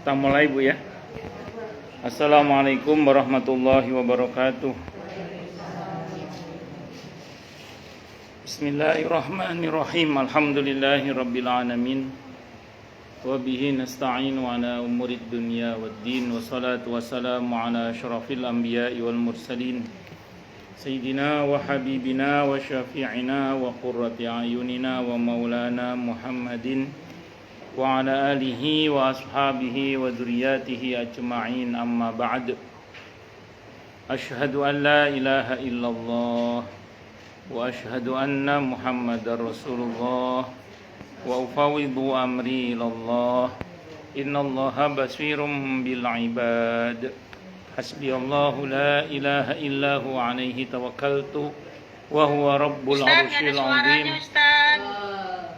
Kita mulai Bu ya. Assalamualaikum warahmatullahi wabarakatuh. Bismillahirrahmanirrahim. Alhamdulillahirabbil alamin. Wa bihi nasta'inu ala umurid dunya waddin. Wassalatu wassalamu ala asyrafil anbiya'i wal mursalin. Sayyidina wa habibina wa syafi'ina wa qurrati ayunina wa maulana Muhammadin wa ala alihi wa ashabihi wa dzurriyyatihi ajma'in, amma ba'd. Asyhadu an la ilaha illallah wa asyhadu anna Muhammadar Rasulullah wa ufawwidu amri ilallah. Innallaha basirun bil ibad. Hasbiyallahu la ilaha illahu alaihi tawakkaltu wa huwa rabbul arsyil azim.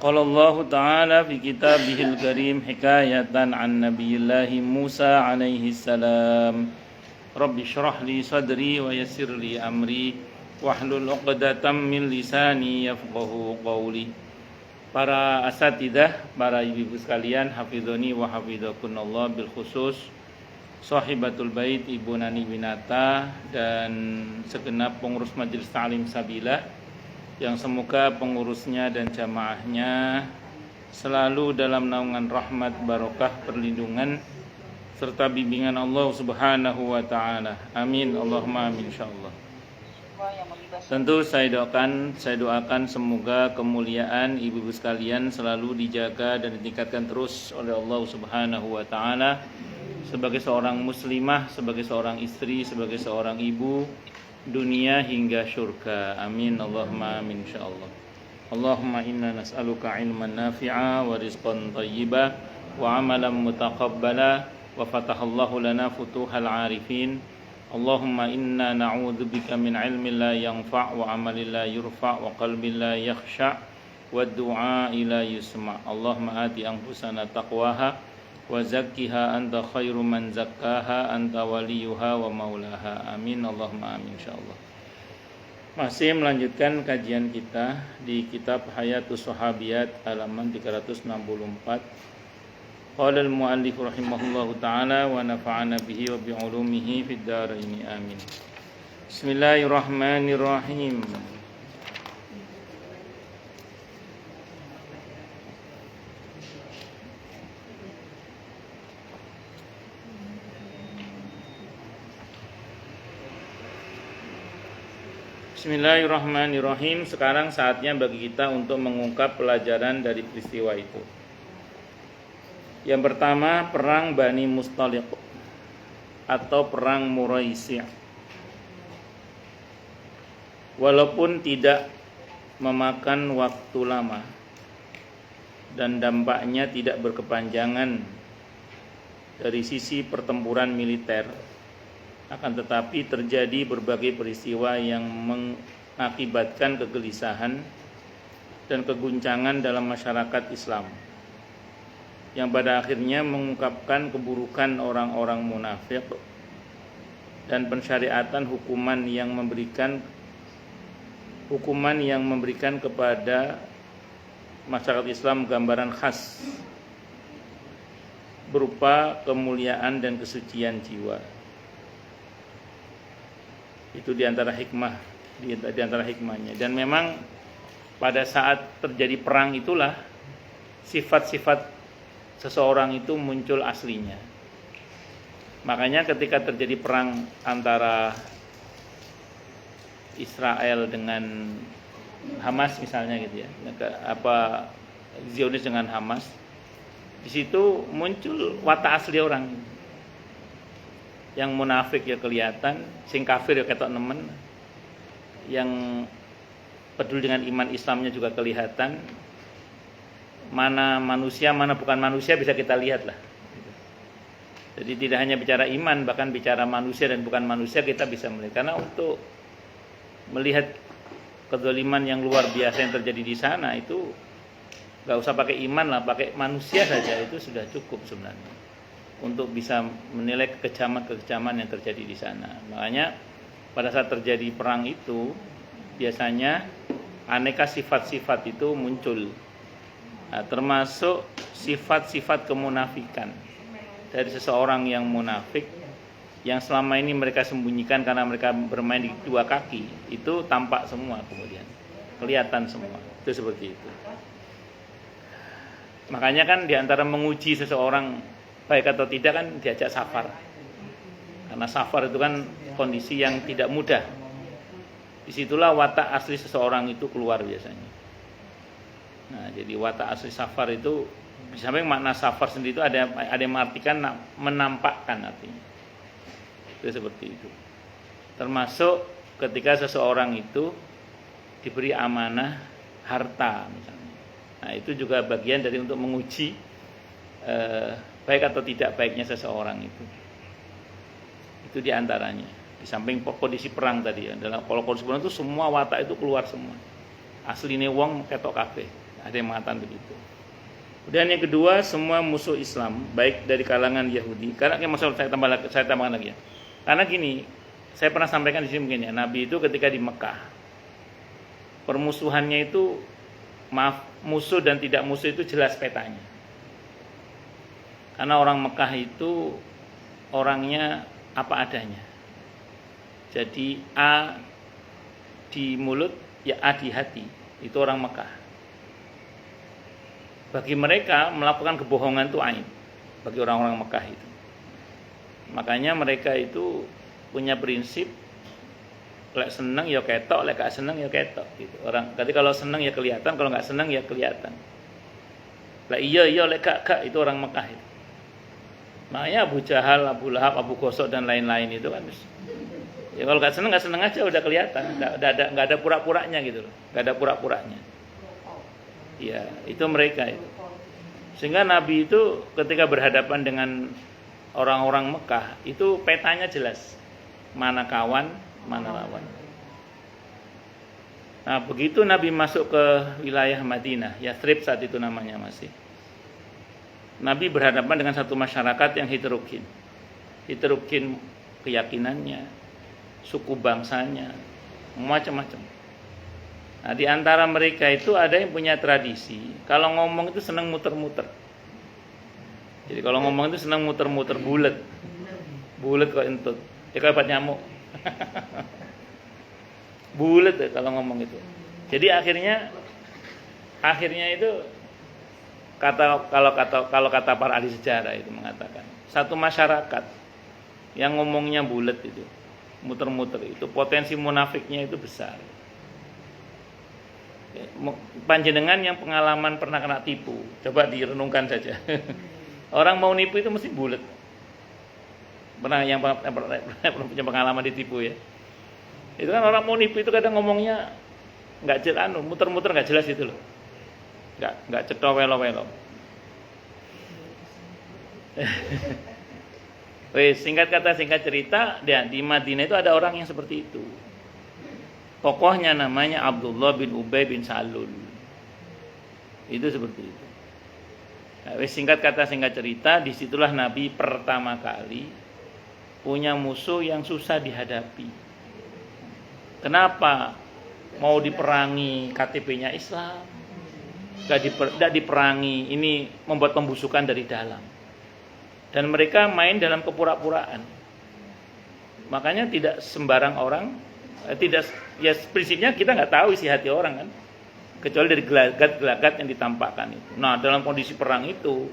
Qala Allah Ta'ala fi kitabihil karim hikayatan an nabiyillahi Musa alaihi salam. Rabbi syrah li sadri wa yassir li amri wahlul 'uqdatam min lisani yafqahu qawli. Para asatidzah, para ibu-ibu sekalian, hafizoni wa hafizakunallah, bil khusus sahibatul bait Ibu Nani Winata dan segenap pengurus Majelis Ta'lim Sabilah, yang semoga pengurusnya dan jamaahnya selalu dalam naungan rahmat, barokah, perlindungan serta bimbingan Allah Subhanahu wa taala. Amin Allahumma amin insyaallah. Tentu saya doakan semoga kemuliaan ibu-ibu sekalian selalu dijaga dan ditingkatkan terus oleh Allah Subhanahu wa taala sebagai seorang muslimah, sebagai seorang istri, sebagai seorang ibu, dunia hingga syurga. Amin Allahumma amin insyaallah. Allahumma inna nas'aluka ilman nafi'a wa rizqan thayyiba wa amalan mutaqabbala wa fatahallahu lana futuhal arifin. Allahumma inna na'udzubika min ilmin la yanfa' wa amalin la yurfa' wa qalbin la yakhsha' wa du'a la yusma'. Allahumma ati anfusana taqwaha wa zakkiha anta khairu man zakkaha anta waliyuha wa maulaha. Amin Allahumma amin insyaallah. Masih melanjutkan kajian kita di kitab Hayatus Sahabiyat halaman 364. Qala al-muallif rahimahullahu taala wa nafa'ana bihi wa bi ulumihi fid dharain amin. Bismillahirrahmanirrahim. Bismillahirrahmanirrahim. Sekarang saatnya bagi kita untuk mengungkap pelajaran dari peristiwa itu. Yang pertama, perang Bani Mustaliq atau perang Muraisi'. Walaupun tidak memakan waktu lama dan dampaknya tidak berkepanjangan dari sisi pertempuran militer, akan tetapi terjadi berbagai peristiwa yang mengakibatkan kegelisahan dan keguncangan dalam masyarakat Islam, yang pada akhirnya mengungkapkan keburukan orang-orang munafik dan pensyariatan hukuman yang memberikan kepada masyarakat Islam gambaran khas berupa kemuliaan dan kesucian jiwa. Itu di antara hikmahnya. Dan memang pada saat terjadi perang itulah sifat-sifat seseorang itu muncul aslinya. Makanya ketika terjadi perang antara Israel dengan Hamas misalnya gitu ya, Zionis dengan Hamas, di situ muncul watak asli orang. Yang munafik ya kelihatan, sing kafir ya ketok nemen, yang peduli dengan iman Islamnya juga kelihatan. Mana manusia, mana bukan manusia bisa kita lihat lah. Jadi tidak hanya bicara iman, bahkan bicara manusia dan bukan manusia kita bisa melihat. Karena untuk melihat kezaliman yang luar biasa yang terjadi di sana itu gak usah pakai iman lah, pakai manusia saja itu sudah cukup sebenarnya untuk bisa menilai kekejaman yang terjadi di sana. Makanya pada saat terjadi perang itu biasanya aneka sifat-sifat itu muncul. Nah, termasuk sifat-sifat kemunafikan. dari seseorang yang munafik, yang selama ini mereka sembunyikan karena mereka bermain di dua kaki, itu tampak semua kemudian, kelihatan semua. Itu seperti itu. Makanya kan diantara menguji seseorang baik atau tidak kan diajak safar. Karena safar itu kan kondisi yang tidak mudah. Disitulah watak asli seseorang itu keluar biasanya. Nah, jadi watak asli safar itu, sampai makna safar sendiri itu ada yang mengartikan menampakkan artinya. Itu seperti itu. Termasuk ketika seseorang itu diberi amanah harta misalnya. Nah, itu juga bagian dari untuk menguji baik atau tidak baiknya seseorang itu. Itu diantaranya. Di samping kondisi perang tadi ya, dalam kalau kondisi perang itu semua watak itu keluar semua. Asline wong ketok kabeh. Ada yang mengatakan begitu. Kemudian yang kedua, semua musuh Islam, baik dari kalangan Yahudi. Karena masalah saya tambahkan lagi ya. Karena gini, saya pernah sampaikan di sini mungkin ya, Nabi itu ketika di Mekah, permusuhannya itu, musuh dan tidak musuh itu jelas petanya. Karena orang Mekah itu orangnya apa adanya. Jadi A di mulut, ya A di hati. Itu orang Mekah. Bagi mereka melakukan kebohongan itu aib. Bagi orang-orang Mekah itu. Makanya mereka itu punya prinsip, lek seneng ya ketok, lek gak seneng ya ketok gitu. Orang tadi kalau seneng ya kelihatan, kalau nggak seneng ya kelihatan. Lah iya lek gak itu orang Mekah itu. Makanya Abu Jahal, Abu Lahab, Abu Gosok dan lain-lain itu kan ya kalau nggak seneng aja udah kelihatan, nggak ada pura-puranya gitu loh, nggak ada pura-puranya. Ya itu mereka itu. Sehingga Nabi itu ketika berhadapan dengan orang-orang Mekah itu petanya jelas, mana kawan, mana lawan. Nah begitu Nabi masuk ke wilayah Madinah, Yathrib saat itu namanya masih. Nabi berhadapan dengan satu masyarakat yang heterogen keyakinannya, suku bangsanya, macam-macam. Nah, di antara mereka itu ada yang punya tradisi, kalau ngomong itu senang muter-muter. Jadi kalau ngomong itu senang muter-muter, bulat kok entut. Ya kayak nyamuk. Bulat kalau ngomong itu. Jadi akhirnya itu kalau kata para ahli sejarah itu mengatakan, satu masyarakat yang ngomongnya bulat itu, muter-muter itu potensi munafiknya itu besar. Panjenengan yang pengalaman pernah kena tipu, coba direnungkan saja. Orang mau nipu itu mesti bulat. Pernah punya pengalaman ditipu ya. Itu kan orang mau nipu itu kadang ngomongnya nggak jelas, muter-muter nggak jelas itu loh. Nggak cetok welo-welo. Singkat kata singkat cerita, di Madinah itu ada orang yang seperti itu. Tokohnya namanya Abdullah bin Ubay bin Salul. Itu seperti itu. Singkat kata singkat cerita, disitulah Nabi pertama kali punya musuh yang susah dihadapi. Kenapa? Mau diperangi KTP-nya Islam, tidak diperangi, ini membuat pembusukan dari dalam. Dan mereka main dalam kepura-puraan. Makanya tidak sembarang orang, ya prinsipnya kita nggak tahu isi hati orang kan, kecuali dari gelagat-gelagat yang ditampakkan itu. Nah dalam kondisi perang itu,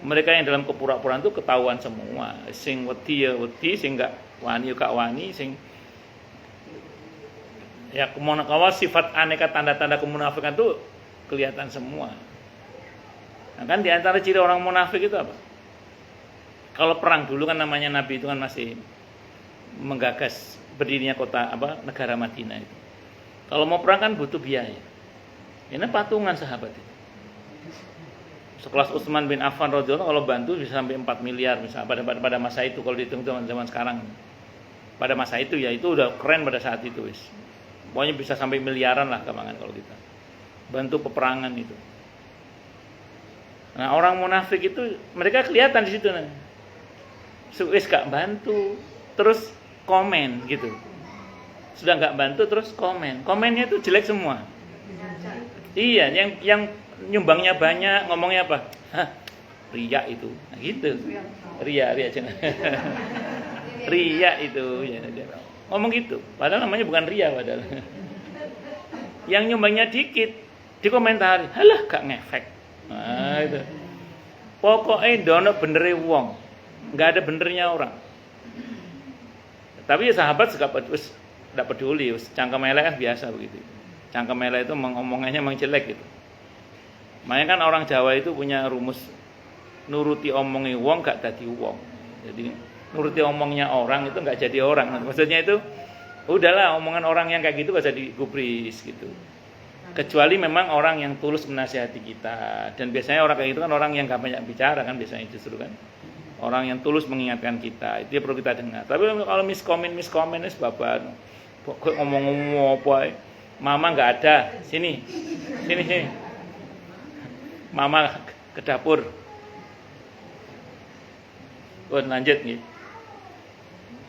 mereka yang dalam kepura-puraan itu ketahuan semua. Sing wedi ya wedi, sing nggak wani ya gak wani, sing ya kemonakawa sifat aneka tanda-tanda kemunafikan itu kelihatan semua. Nah kan diantara ciri orang munafik itu apa? Kalau perang dulu kan namanya Nabi itu kan masih menggagas berdirinya negara Madinah itu. Kalau mau perang kan butuh biaya. Ini patungan sahabat itu. Sekelas Utsman bin Affan radhiyallahu kalau bantu bisa sampai 4 miliar misalnya pada masa itu, kalau dihitung zaman sekarang. Pada masa itu ya itu udah keren pada saat itu wis. Pokoknya bisa sampai miliaran lah gampangan kalau kita bantu peperangan itu. Nah, orang munafik itu mereka kelihatan di situ nih. Wis gak bantu, terus komen gitu. Sudah gak bantu terus komen. Komennya itu jelek semua. Iya, yang nyumbangnya banyak ngomongnya apa? Hah, Riya itu. Nah, gitu. Riya jangan. Riya itu ya. Ngomong gitu. Padahal namanya bukan riya padahal. Yang nyumbangnya dikit dikomentari, "Halah gak ngefek." Nah, itu. Pokoknya dono benere wong. Enggak ada benernya orang. Tapi ya sahabat enggak peduli, cangkem elek kan biasa begitu. Cangkem elek itu ngomongannya memang jelek gitu. Makanya kan orang Jawa itu punya rumus nuruti omongi wong gak dadi wong. Jadi nuruti omongnya orang itu gak jadi orang. Maksudnya itu udahlah omongan orang yang kayak gitu gak usah digubris gitu. Kecuali memang orang yang tulus menasihati kita. Dan biasanya orang kayak gitu kan orang yang gak banyak bicara kan biasanya justru kan. Orang yang tulus mengingatkan kita, itu perlu kita dengar. Tapi kalau miskomen es bapak ngomong-ngomong apa, mama nggak ada, sini. Mama ke dapur. Lanjut nih.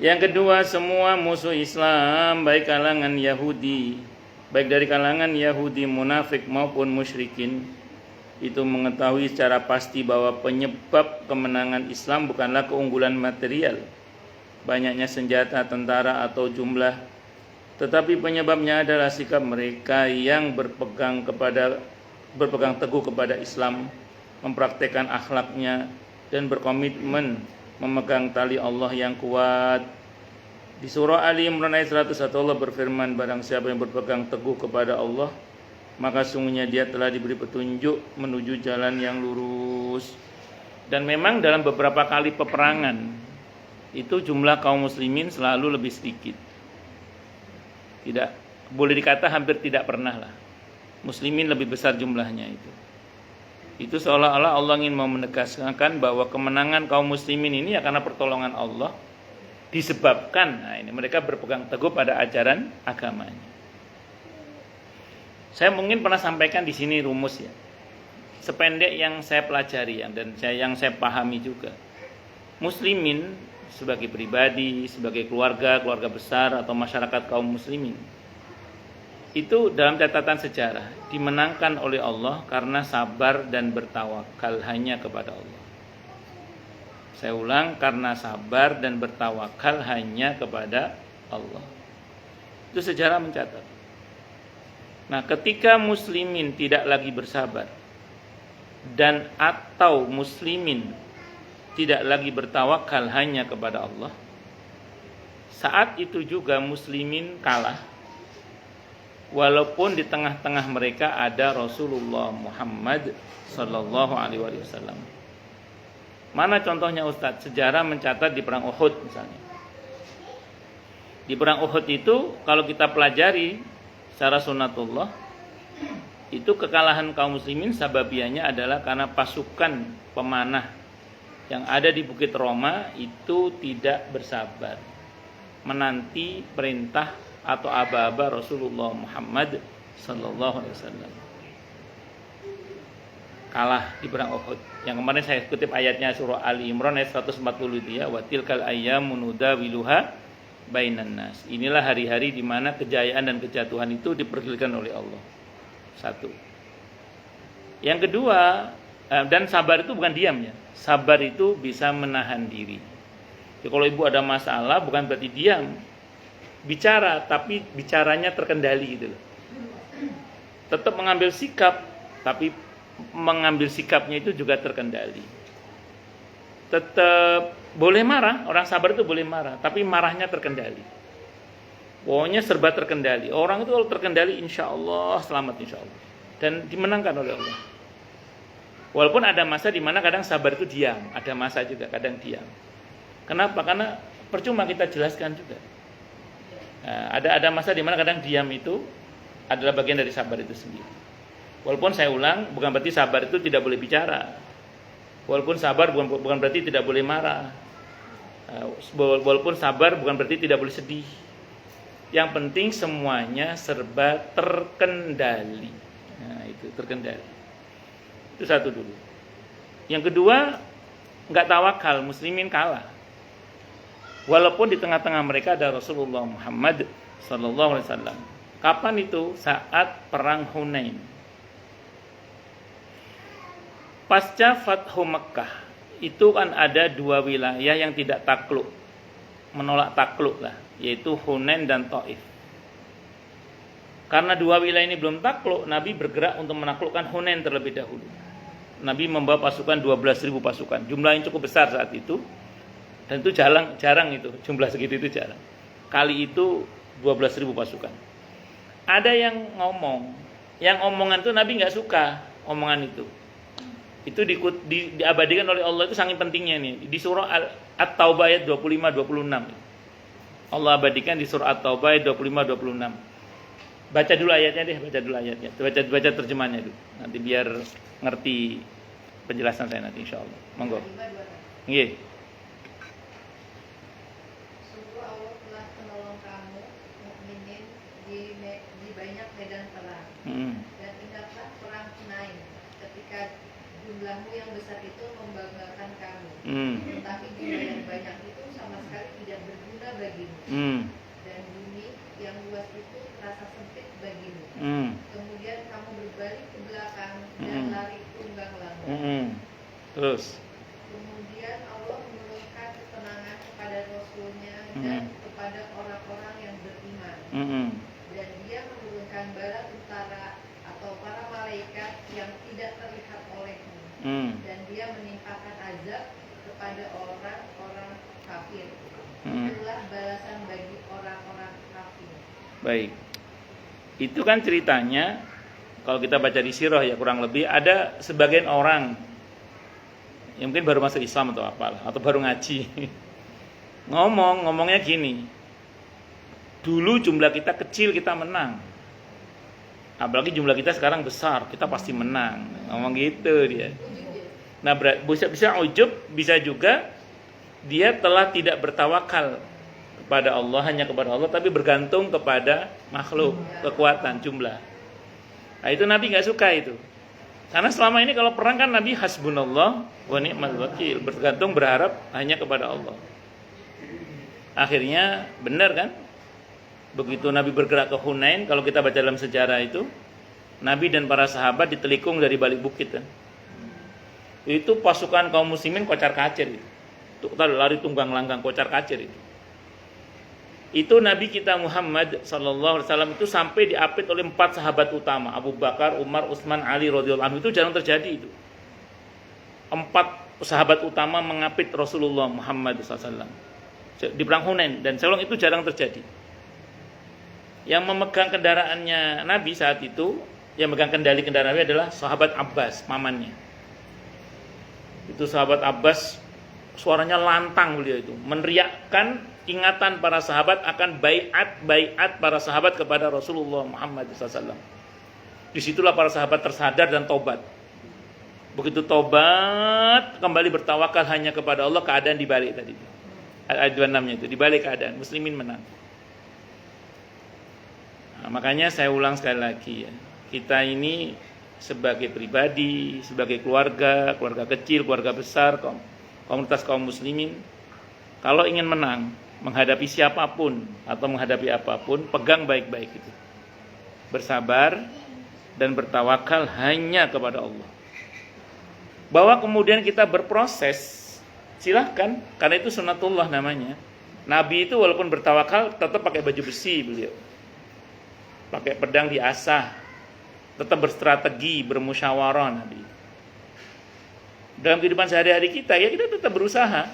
Yang kedua, semua musuh Islam baik kalangan Yahudi, baik dari kalangan Yahudi munafik maupun musyrikin, itu mengetahui secara pasti bahwa penyebab kemenangan Islam bukanlah keunggulan material, banyaknya senjata, tentara atau jumlah, tetapi penyebabnya adalah sikap mereka yang berpegang teguh kepada Islam, mempraktekkan akhlaknya dan berkomitmen memegang tali Allah yang kuat. Di surah Ali Imran ayat 101 Allah berfirman, barang siapa yang berpegang teguh kepada Allah, maka sungguhnya dia telah diberi petunjuk menuju jalan yang lurus. Dan memang dalam beberapa kali peperangan itu jumlah kaum muslimin selalu lebih sedikit. Tidak boleh dikata hampir tidak pernah lah muslimin lebih besar jumlahnya itu. Itu seolah-olah Allah ingin mau menegaskan bahwa kemenangan kaum muslimin ini ya karena pertolongan Allah, disebabkan mereka berpegang teguh pada ajaran agamanya. Saya mungkin pernah sampaikan di sini rumus ya. Sependek yang saya pelajari dan yang saya pahami juga. Muslimin sebagai pribadi, sebagai keluarga besar atau masyarakat kaum muslimin, itu dalam catatan sejarah dimenangkan oleh Allah karena sabar dan bertawakal hanya kepada Allah. Saya ulang, karena sabar dan bertawakal hanya kepada Allah. Itu sejarah mencatat. Nah, ketika muslimin tidak lagi bersabar dan atau muslimin tidak lagi bertawakal hanya kepada Allah, saat itu juga muslimin kalah, walaupun di tengah-tengah mereka ada Rasulullah Muhammad sallallahu alaihi wasallam. Mana contohnya Ustadz? Sejarah mencatat di perang Uhud misalnya. Di perang Uhud itu kalau kita pelajari secara sunatullah, itu kekalahan kaum muslimin sababiannya adalah karena pasukan pemanah yang ada di Bukit Roma itu tidak bersabar menanti perintah atau aba-aba Rasulullah Muhammad sallallahu alaihi wasallam. Kalah di perang Uhud. Yang kemarin saya kutip ayatnya surah Ali Imran ayat 140 itu ya, wa tilkal ayyamu nudawiluha bainan nas. Inilah hari-hari di mana kejayaan dan kejatuhan itu dipergilirkan oleh Allah. Satu. Yang kedua, dan sabar itu bukan diam ya. Sabar itu bisa menahan diri. Jadi kalau ibu ada masalah bukan berarti diam. Bicara, tapi bicaranya terkendali gitu loh. Tetap mengambil sikap, tapi mengambil sikapnya itu juga terkendali. Tetap boleh marah, orang sabar itu boleh marah, tapi marahnya terkendali. Pokoknya serba terkendali. Orang itu kalau terkendali insya Allah selamat insya Allah. Dan dimenangkan oleh Allah. Walaupun ada masa di mana kadang sabar itu diam, ada masa juga kadang diam. Kenapa? Karena percuma kita jelaskan juga. Nah, ada masa di mana kadang diam itu adalah bagian dari sabar itu sendiri. Walaupun saya ulang, bukan berarti sabar itu tidak boleh bicara. Walaupun sabar bukan berarti tidak boleh marah. Walaupun sabar bukan berarti tidak boleh sedih. Yang penting semuanya serba terkendali. Nah, itu terkendali. Itu satu dulu. Yang kedua, enggak tawakal, muslimin kalah. Walaupun di tengah-tengah mereka ada Rasulullah Muhammad sallallahu alaihi wasallam. Kapan itu? Saat perang Hunain. Pasca Fathu Mekkah itu kan ada dua wilayah yang tidak takluk, menolak takluk lah, yaitu Hunain dan Taif. Karena dua wilayah ini belum takluk, Nabi bergerak untuk menaklukkan Hunain terlebih dahulu. Nabi membawa pasukan 12.000 pasukan, jumlah yang cukup besar saat itu, dan itu jarang itu, jumlah segitu itu jarang. Kali itu 12.000 pasukan. Ada yang omongan itu Nabi nggak suka omongan itu. Itu diabadikan oleh Allah, itu sangat pentingnya nih di surah At-Taubah ayat 25-26. Allah abadikan di surah At-Taubah ayat 25-26. Baca dulu ayatnya. Baca terjemahannya dulu. Nanti biar ngerti penjelasan saya nanti insyaallah. Monggo. Nggih. Sungguh Allah telah menolong kamu mukminin di banyak medan perang. Dan ingatlah perang Hunain ketika jumlahmu yang besar itu membanggakan kamu. Tetapi jumlah yang banyak itu sama sekali tidak berguna bagimu. Dan bumi yang luas itu terasa sempit bagimu. Kemudian kamu berbalik ke belakang dan lari tunggang langgang. Terus. Kemudian Allah menurunkan ketenangan kepada Rasulnya dan kepada orang-orang yang beriman. Dan Dia menurunkan bala tentara atau para malaikat yang tidak terlihat olehmu. Dan Dia menimpakan azab kepada orang-orang kafir. Itulah balasan bagi orang-orang kafir. Baik. Itu kan ceritanya, kalau kita baca di sirah ya kurang lebih, ada sebagian orang yang mungkin baru masuk Islam atau apalah, atau baru ngaji. Ngomongnya gini. Dulu jumlah kita kecil kita menang. Apalagi jumlah kita sekarang besar, kita pasti menang. Ngomong gitu dia. Nah, bisa ujub, bisa juga dia telah tidak bertawakal kepada Allah, hanya kepada Allah, tapi bergantung kepada makhluk, kekuatan, jumlah. Nah, itu Nabi nggak suka itu. Karena selama ini kalau perang kan Nabi hasbunallah wa ni'mal wakil, bergantung berharap hanya kepada Allah. Akhirnya benar kan? Begitu Nabi bergerak ke Hunain, kalau kita baca dalam sejarah itu, Nabi dan para sahabat ditelikung dari balik bukit kan. Itu pasukan kaum muslimin kocar-kacir itu. Lari tunggang langgang kocar-kacir itu. Itu Nabi kita Muhammad sallallahu alaihi wasallam itu sampai diapit oleh 4 sahabat utama, Abu Bakar, Umar, Utsman, Ali radhiyallahu anhu. Itu jarang terjadi itu. 4 sahabat utama mengapit Rasulullah Muhammad sallallahu alaihi wasallam di perang Hunain, dan saya ulang itu jarang terjadi. Yang memegang kendaraannya Nabi saat itu, yang memegang kendali kendaraan Nabi adalah sahabat Abbas, pamannya. Itu sahabat Abbas, suaranya lantang beliau itu, meneriakkan ingatan para sahabat akan baiat para sahabat kepada Rasulullah Muhammad SAW. Disitulah para sahabat tersadar dan tobat. Begitu tobat, kembali bertawakal hanya kepada Allah, keadaan dibalik tadi. Ayat 26-nya itu, dibalik keadaan, muslimin menang. Nah, makanya saya ulang sekali lagi ya, kita ini sebagai pribadi, sebagai keluarga kecil, keluarga besar, komunitas kaum muslimin, kalau ingin menang, menghadapi siapapun atau menghadapi apapun, pegang baik-baik itu. Bersabar dan bertawakal hanya kepada Allah. Bahwa kemudian kita berproses, silahkan, karena itu sunnatullah namanya. Nabi itu walaupun bertawakal tetap pakai baju besi beliau. Pakai pedang diasah, tetap berstrategi, bermusyawarah Nabi. Dalam kehidupan sehari-hari kita, ya kita tetap berusaha.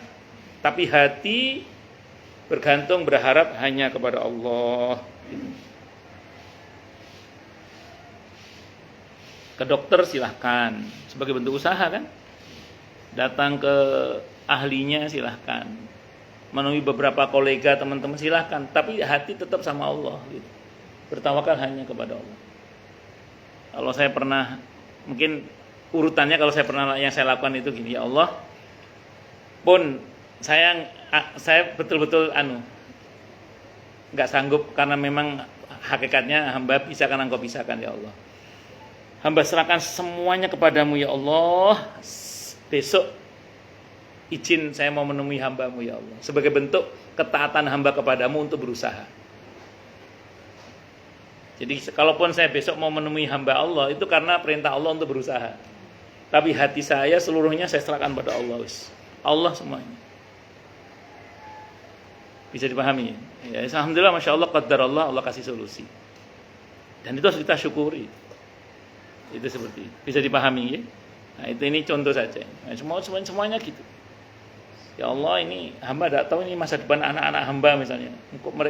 Tapi hati bergantung, berharap hanya kepada Allah. Ke dokter silahkan, sebagai bentuk usaha kan. Datang ke ahlinya silahkan. Menemui beberapa kolega, teman-teman silahkan. Tapi hati tetap sama Allah gitu. Bertawakal hanya kepada Allah. Kalau saya pernah, mungkin urutannya kalau saya pernah, yang saya lakukan itu gini, ya Allah, pun saya betul-betul nggak sanggup, karena memang hakikatnya hamba bisa kan engkau pisahkan ya Allah. Hamba serahkan semuanya kepadamu ya Allah. Besok izin saya mau menemui hambamu ya Allah, sebagai bentuk ketaatan hamba kepadamu untuk berusaha. Jadi kalaupun saya besok mau menemui hamba Allah, itu karena perintah Allah untuk berusaha. Tapi hati saya seluruhnya saya serahkan pada Allah. Allah semuanya. Bisa dipahami ya? Alhamdulillah, Masya Allah, qadar Allah kasih solusi. Dan itu harus kita syukuri. Itu seperti itu. Bisa dipahami ya? Nah, ini contoh saja. Nah, semuanya gitu. Ya Allah, ini hamba tidak tahu ini masa depan anak-anak hamba misalnya.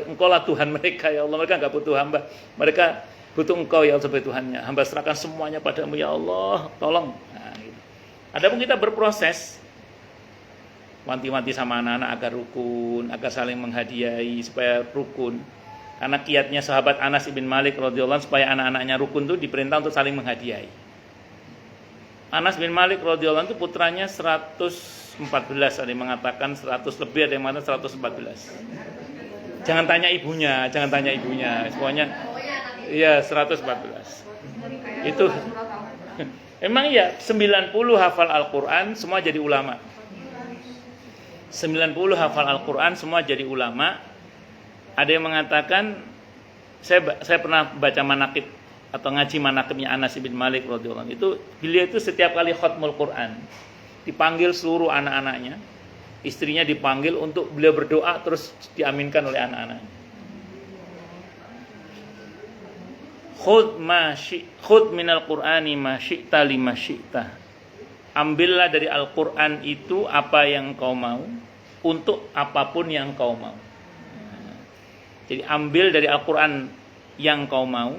Engkau lah Tuhan mereka ya Allah. Mereka enggak butuh hamba. Mereka butuh Engkau ya Allah sebagai Tuhannya. Hamba serahkan semuanya padamu ya Allah. Tolong. Nah, gitu. Adapun kita berproses, wanti-wanti sama anak-anak agar rukun, agar saling menghadiahi supaya rukun. Karena kiatnya sahabat Anas bin Malik radhiyallahu anhu supaya anak-anaknya rukun itu diperintah untuk saling menghadiahi. Anas bin Malik radhiyallahu anhu itu putranya 114, ada yang mengatakan 100 lebih, ada yang mengatakan 114. Jangan tanya ibunya, semuanya. Iya, 114. Itu emang iya, 90 hafal Al-Qur'an semua jadi ulama. 90 hafal Al-Qur'an semua jadi ulama. Ada yang mengatakan, saya pernah baca manaqib atau ngaji manaqibnya Anas bin Malik radhiyallahu anhu. Itu beliau itu setiap kali khatmul Quran dipanggil seluruh anak-anaknya, istrinya dipanggil untuk beliau berdoa terus diaminkan oleh anak-anaknya. Khudh minal Qur'ani ma syi'ta lima syi'ta. Ambillah dari Al-Qur'an itu apa yang kau mau untuk apapun yang kau mau. Jadi ambil dari Al-Qur'an yang kau mau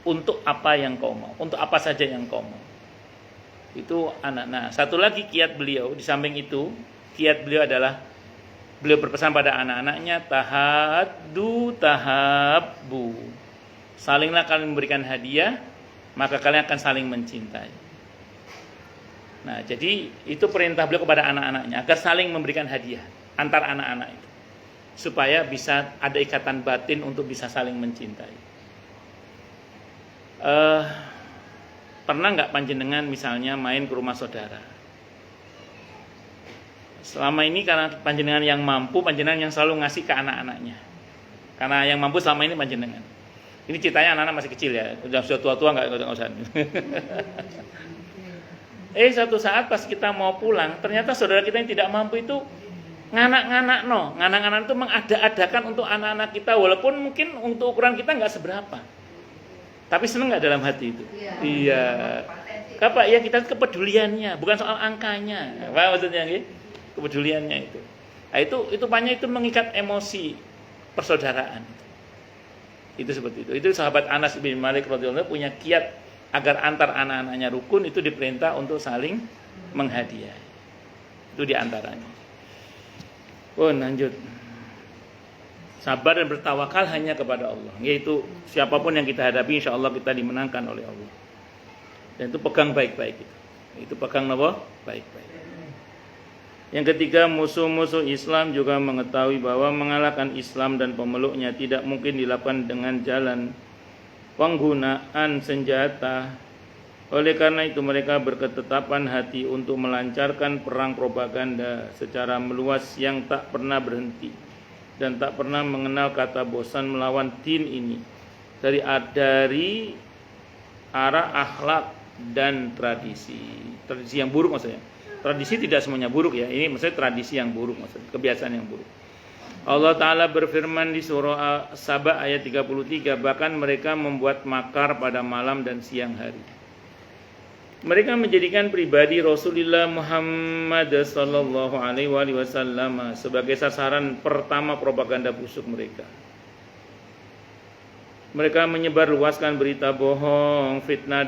untuk apa yang kau mau, untuk apa saja yang kau mau. Itu anak. Nah, satu lagi kiat beliau di samping itu, kiat beliau adalah beliau berpesan pada anak-anaknya, tahabbu. Salinglah kalian memberikan hadiah, maka kalian akan saling mencintai. Nah, jadi itu perintah beliau kepada anak-anaknya agar saling memberikan hadiah antar anak-anak itu, supaya bisa ada ikatan batin untuk bisa saling mencintai. Pernah nggak panjenengan misalnya main ke rumah saudara? Selama ini karena panjenengan yang mampu, panjenengan yang selalu ngasih ke anak-anaknya. Karena yang mampu selama ini panjenengan. Ini ceritanya anak-anak masih kecil ya, sudah tua-tua nggak usah. Suatu saat pas kita mau pulang, ternyata saudara kita yang tidak mampu itu nganak-nganak itu mengada-adakan untuk anak-anak kita, walaupun mungkin untuk ukuran kita nggak seberapa. Tapi seneng nggak dalam hati itu? Iya. Apa ya, kita kepeduliannya, bukan soal angkanya. Apa maksudnya? Kepeduliannya itu. Nah, itu banyak itu mengikat emosi persaudaraan. Itu seperti itu. Itu sahabat Anas bin Malik radhiyallahu anhu punya kiat agar antar anak-anaknya rukun, itu diperintah untuk saling menghadiahi. Itu diantaranya. Lanjut. Sabar dan bertawakal hanya kepada Allah. Yaitu siapapun yang kita hadapi, insya Allah kita dimenangkan oleh Allah. Dan itu pegang baik-baik itu. Itu pegang apa? Baik-baik. Yang ketiga, musuh-musuh Islam juga mengetahui bahwa mengalahkan Islam dan pemeluknya tidak mungkin dilakukan dengan jalan penggunaan senjata. Oleh karena itu mereka berketetapan hati untuk melancarkan perang propaganda secara meluas yang tak pernah berhenti dan tak pernah mengenal kata bosan melawan din ini dari arah akhlak dan tradisi yang buruk maksudnya. Tradisi tidak semuanya buruk ya, ini maksudnya tradisi yang buruk, maksudnya kebiasaan yang buruk. Allah Ta'ala berfirman di surah Saba ayat 33, bahkan mereka membuat makar pada malam dan siang hari. Mereka menjadikan pribadi Rasulullah Muhammad sallallahu alaihi wasallam sebagai sasaran pertama propaganda busuk mereka. Mereka menyebarluaskan berita bohong, fitnah,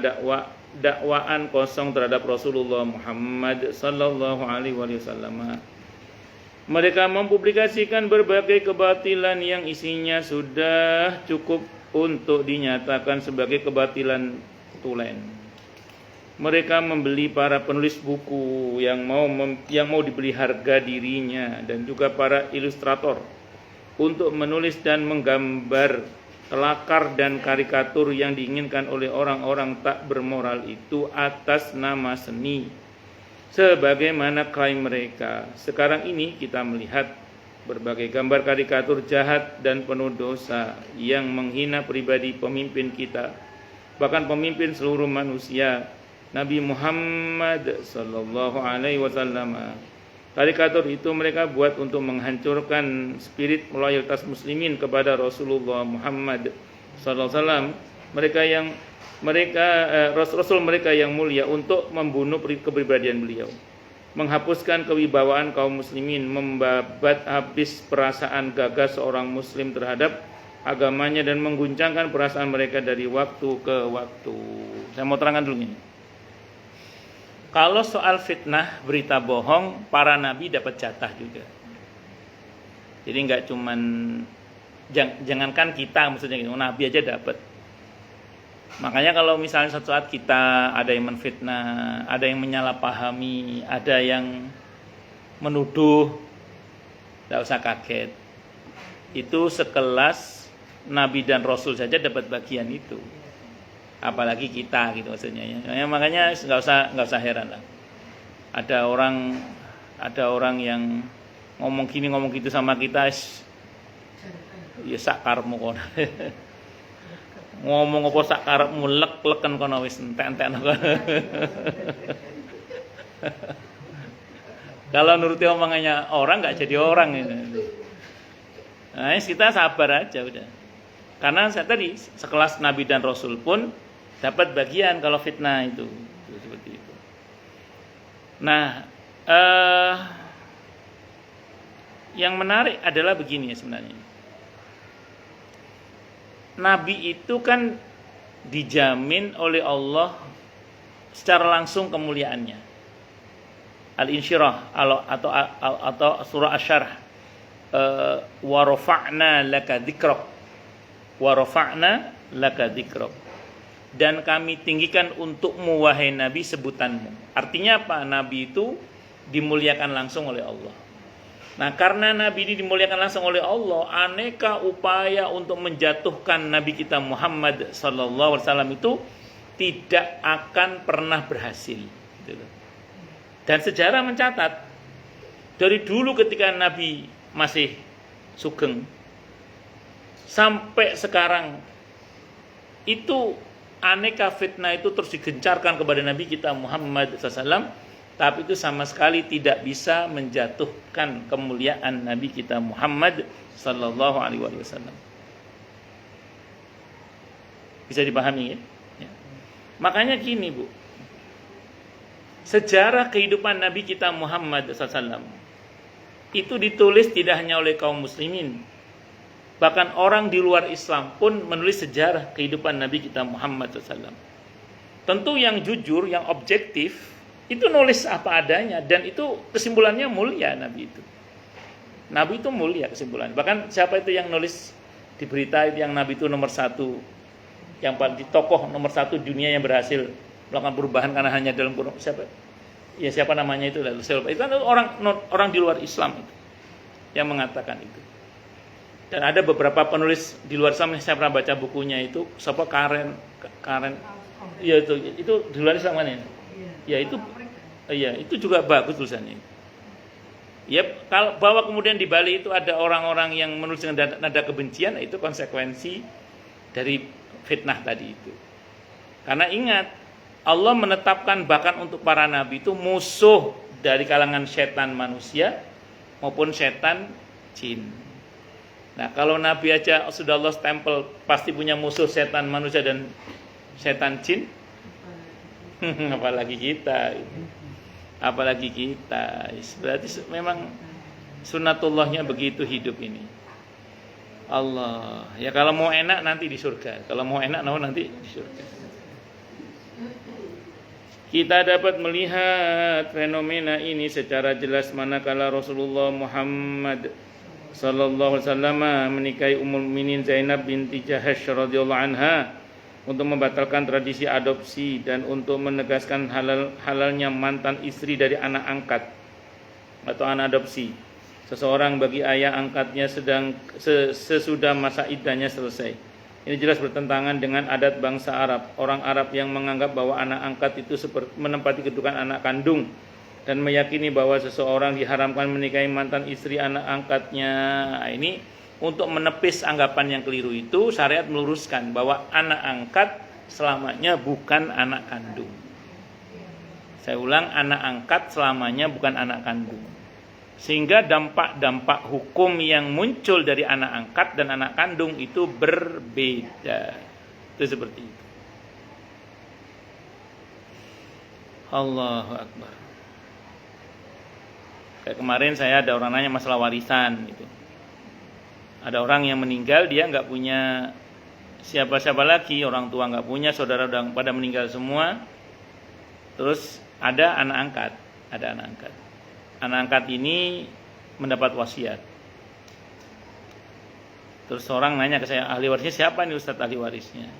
dakwaan kosong terhadap Rasulullah Muhammad sallallahu alaihi wasallam. Mereka mempublikasikan berbagai kebatilan yang isinya sudah cukup untuk dinyatakan sebagai kebatilan tulen. Mereka membeli para penulis buku yang mau dibeli harga dirinya dan juga para ilustrator untuk menulis dan menggambar kelakar dan karikatur yang diinginkan oleh orang-orang tak bermoral itu atas nama seni. Sebagaimana klaim mereka, sekarang ini kita melihat berbagai gambar karikatur jahat dan penuh dosa yang menghina pribadi pemimpin kita, bahkan pemimpin seluruh manusia, Nabi Muhammad sallallahu alaihi wasallam. Karikatur itu mereka buat untuk menghancurkan spirit loyalitas muslimin kepada Rasulullah Muhammad sallallahu alaihi wasallam. Rasul mereka yang mulia, untuk membunuh kepribadian beliau, menghapuskan kewibawaan kaum muslimin, membabat habis perasaan gagah seorang muslim terhadap agamanya, dan mengguncangkan perasaan mereka dari waktu ke waktu. Saya mau terangkan dulu ini. Kalau soal fitnah, berita bohong, para nabi dapat jatah juga. Jadi nggak cuman, jangankan kita, maksudnya gitu, nabi aja dapat. Makanya kalau misalnya suatu saat kita ada yang menfitnah, ada yang menyalahpahami, ada yang menuduh, nggak usah kaget. Itu sekelas nabi dan rasul saja dapat bagian itu. Apalagi kita gitu maksudnya ya. Makanya nggak usah heran lah. Ada orang yang ngomong gini ngomong gitu sama kita, ya sak karepmu kono. Ngomong apa sak karepmu, lek-leken kono wis entek-entekno kono. Kalau nuruti omongannya orang nggak jadi orang gitu. Nah, kita sabar aja udah. Karena saya tadi sekelas nabi dan rasul pun dapat bagian kalau fitnah itu seperti itu. Nah, yang menarik adalah begini ya sebenarnya. Nabi itu kan dijamin oleh Allah secara langsung kemuliaannya. Al-Insyirah atau surah Asy-Syarh, wa rafa'na laka dzikrak, wa rafa'na laka dzikrak, dan kami tinggikan untukmu wahai Nabi sebutanmu. Artinya apa? Nabi itu dimuliakan langsung oleh Allah. Nah, karena Nabi ini dimuliakan langsung oleh Allah, aneka upaya untuk menjatuhkan Nabi kita Muhammad sallallahu alaihi wasallam itu tidak akan pernah berhasil. Dan sejarah mencatat dari dulu ketika Nabi masih sugeng sampai sekarang itu aneka fitnah itu terus digencarkan kepada Nabi kita Muhammad SAW, tapi itu sama sekali tidak bisa menjatuhkan kemuliaan Nabi kita Muhammad Sallallahu Alaihi Wasallam. Bisa dipahami ya? Ya. Makanya gini Bu, sejarah kehidupan Nabi kita Muhammad SAW itu ditulis tidak hanya oleh kaum muslimin, bahkan orang di luar Islam pun menulis sejarah kehidupan Nabi kita Muhammad SAW. Tentu yang jujur, yang objektif, itu nulis apa adanya, dan itu kesimpulannya mulia Nabi itu. Nabi itu mulia kesimpulannya. Bahkan siapa itu yang nulis di berita itu yang Nabi itu nomor satu, yang paling tokoh nomor satu dunia yang berhasil melakukan perubahan karena hanya dalam kurun siapa? Ya siapa namanya itu? Itu kan orang di luar Islam itu yang mengatakan itu. Dan ada beberapa penulis di luar Islam yang saya pernah baca bukunya itu, siapa Karen, ya itu di luar Islam kan ya? Ya itu, ya itu juga bagus tulisannya. Ya kalau bahwa kemudian di Bali itu ada orang-orang yang menulis dengan nada kebencian, itu konsekuensi dari fitnah tadi itu. Karena ingat, Allah menetapkan bahkan untuk para nabi itu musuh dari kalangan setan manusia maupun setan jin. Nah, kalau nabi aja sudah Allah stempel pasti punya musuh setan manusia dan setan jin, apalagi kita. Apalagi kita. Berarti memang sunnatullahnya begitu hidup ini. Allah. Ya kalau mau enak nanti di surga. Kalau mau enak nanti di surga. Kita dapat melihat fenomena ini secara jelas manakala Rasulullah Muhammad sallallahu alaihi wasallam menikahi Ummul Mukminin Zainab binti Jahash radhiyallahu anha untuk membatalkan tradisi adopsi dan untuk menegaskan halalnya mantan istri dari anak angkat atau anak adopsi seseorang bagi ayah angkatnya sesudah masa iddahnya selesai. Ini jelas bertentangan dengan adat bangsa Arab. Orang Arab yang menganggap bahwa anak angkat itu menempati kedudukan anak kandung dan meyakini bahwa seseorang diharamkan menikahi mantan istri anak angkatnya. Nah, ini untuk menepis anggapan yang keliru itu, syariat meluruskan bahwa anak angkat selamanya bukan anak kandung. Saya ulang, anak angkat selamanya bukan anak kandung. Sehingga dampak-dampak hukum yang muncul dari anak angkat dan anak kandung itu berbeda. Itu seperti itu. Allahu Akbar. Kayak kemarin saya ada orang nanya masalah warisan gitu. Ada orang yang meninggal, dia nggak punya siapa-siapa lagi, orang tua nggak punya, saudara udah pada meninggal semua. Terus ada anak angkat, Anak angkat ini mendapat wasiat. Terus orang nanya ke saya, ahli warisnya siapa nih Ustadz ahli warisnya?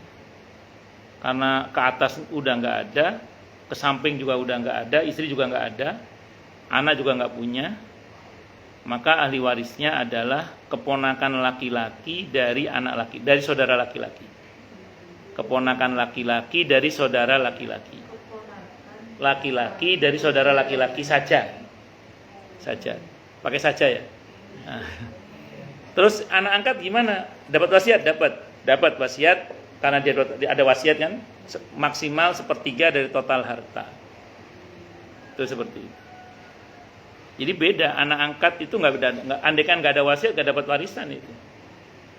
Karena ke atas udah nggak ada, ke samping juga udah nggak ada, istri juga nggak ada, anak juga nggak punya. Maka ahli warisnya adalah keponakan laki-laki dari saudara laki-laki. Keponakan laki-laki dari saudara laki-laki. Laki-laki dari saudara laki-laki saja. Pakai saja ya. Nah. Terus anak angkat gimana? Dapat wasiat? Dapat wasiat karena dia ada wasiat kan, maksimal 1/3 dari total harta. Itu seperti itu. Jadi beda, anak angkat itu andaikan nggak ada wasiat nggak dapat warisan itu.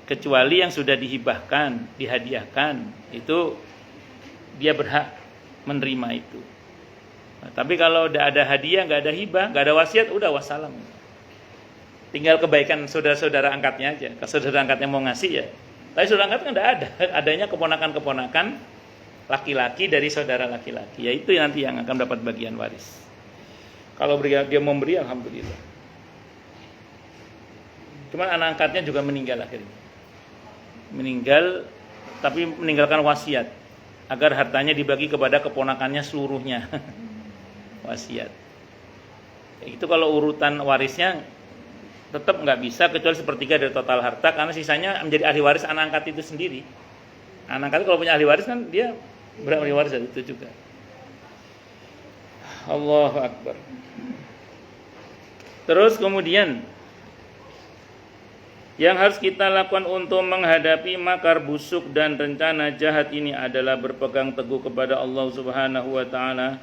Kecuali yang sudah dihibahkan, dihadiahkan, itu dia berhak menerima itu. Nah, tapi kalau udah ada hadiah, nggak ada hibah, nggak ada wasiat, udah wassalam. Tinggal kebaikan saudara-saudara angkatnya aja. Kalau saudara angkatnya mau ngasih ya. Tapi saudara angkat kan nggak ada. Adanya keponakan-keponakan laki-laki dari saudara laki-laki. Ya itu nanti yang akan dapat bagian waris. Kalau dia memberi, alhamdulillah. Cuman anak angkatnya juga meninggal akhirnya. Meninggal, tapi meninggalkan wasiat agar hartanya dibagi kepada keponakannya seluruhnya. Wasiat. Itu kalau urutan warisnya tetap nggak bisa kecuali 1/3 dari total harta, karena sisanya menjadi ahli waris anak angkat itu sendiri. Anak angkat kalau punya ahli waris kan dia berhak ahli waris itu juga. Allahu Akbar. Terus kemudian yang harus kita lakukan untuk menghadapi makar busuk dan rencana jahat ini adalah berpegang teguh kepada Allah Subhanahu wa taala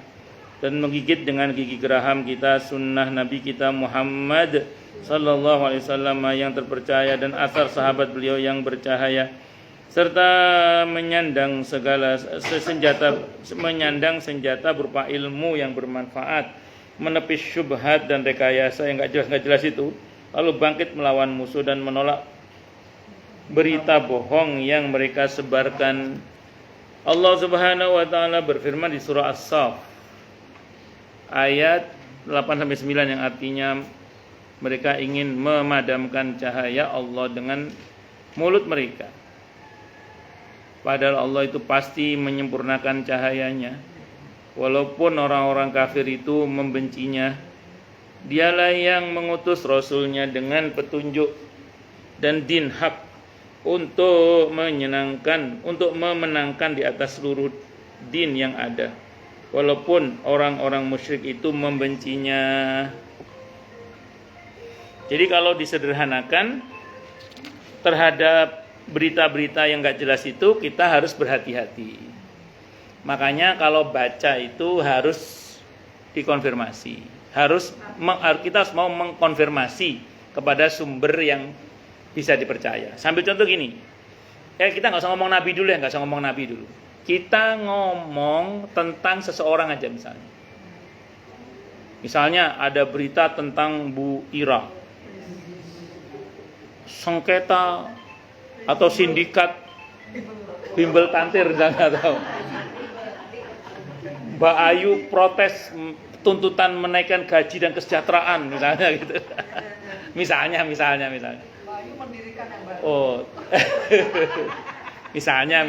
dan menggigit dengan gigi geraham kita sunnah Nabi kita Muhammad sallallahu alaihi wasallam yang terpercaya dan asar sahabat beliau yang bercahaya, serta menyandang senjata berupa ilmu yang bermanfaat, menepis syubhat dan rekayasa yang enggak jelas itu, lalu bangkit melawan musuh dan menolak berita bohong yang mereka sebarkan. Allah Subhanahu wa taala berfirman di surah As-Saff ayat 8-9 yang artinya mereka ingin memadamkan cahaya Allah dengan mulut mereka. Padahal Allah itu pasti menyempurnakan cahayanya. Walaupun orang-orang kafir itu membencinya, Dialah yang mengutus Rasulnya dengan petunjuk dan din hak untuk memenangkan di atas seluruh din yang ada. Walaupun orang-orang musyrik itu membencinya. Jadi kalau disederhanakan terhadap berita-berita yang gak jelas itu kita harus berhati-hati. Makanya kalau baca itu harus dikonfirmasi. Kita harus mau mengkonfirmasi kepada sumber yang bisa dipercaya. Sambil contoh gini, kita nggak usah ngomong nabi dulu Kita ngomong tentang seseorang aja misalnya. Misalnya ada berita tentang Bu Ira, sengketa atau sindikat bimbel tantir, nggak tahu. Mbak Ayu protes tuntutan menaikkan gaji dan kesejahteraan misalnya gitu. misalnya. Mbak Ayu mendirikan yang baru. Oh.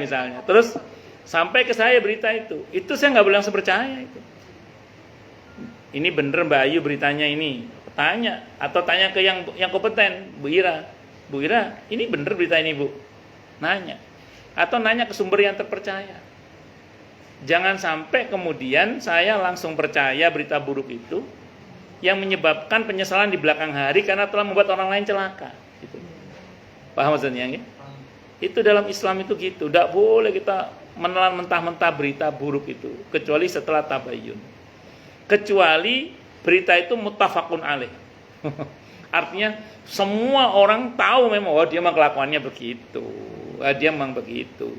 misalnya. Terus sampai ke saya berita itu saya nggak boleh langsung percaya itu. Ini bener Mbak Ayu beritanya ini. Tanya ke yang kompeten, Bu Ira, ini bener berita ini Bu? Nanya. Atau nanya ke sumber yang terpercaya. Jangan sampai kemudian saya langsung percaya berita buruk itu yang menyebabkan penyesalan di belakang hari karena telah membuat orang lain celaka. Gitu. Paham maksudnya? Ya? Itu dalam Islam itu gitu. Tidak boleh kita menelan mentah-mentah berita buruk itu kecuali setelah tabayyun. kecuali berita itu muttafaqun alaih. Artinya semua orang tahu memang dia memang kelakuannya begitu. Dia memang begitu.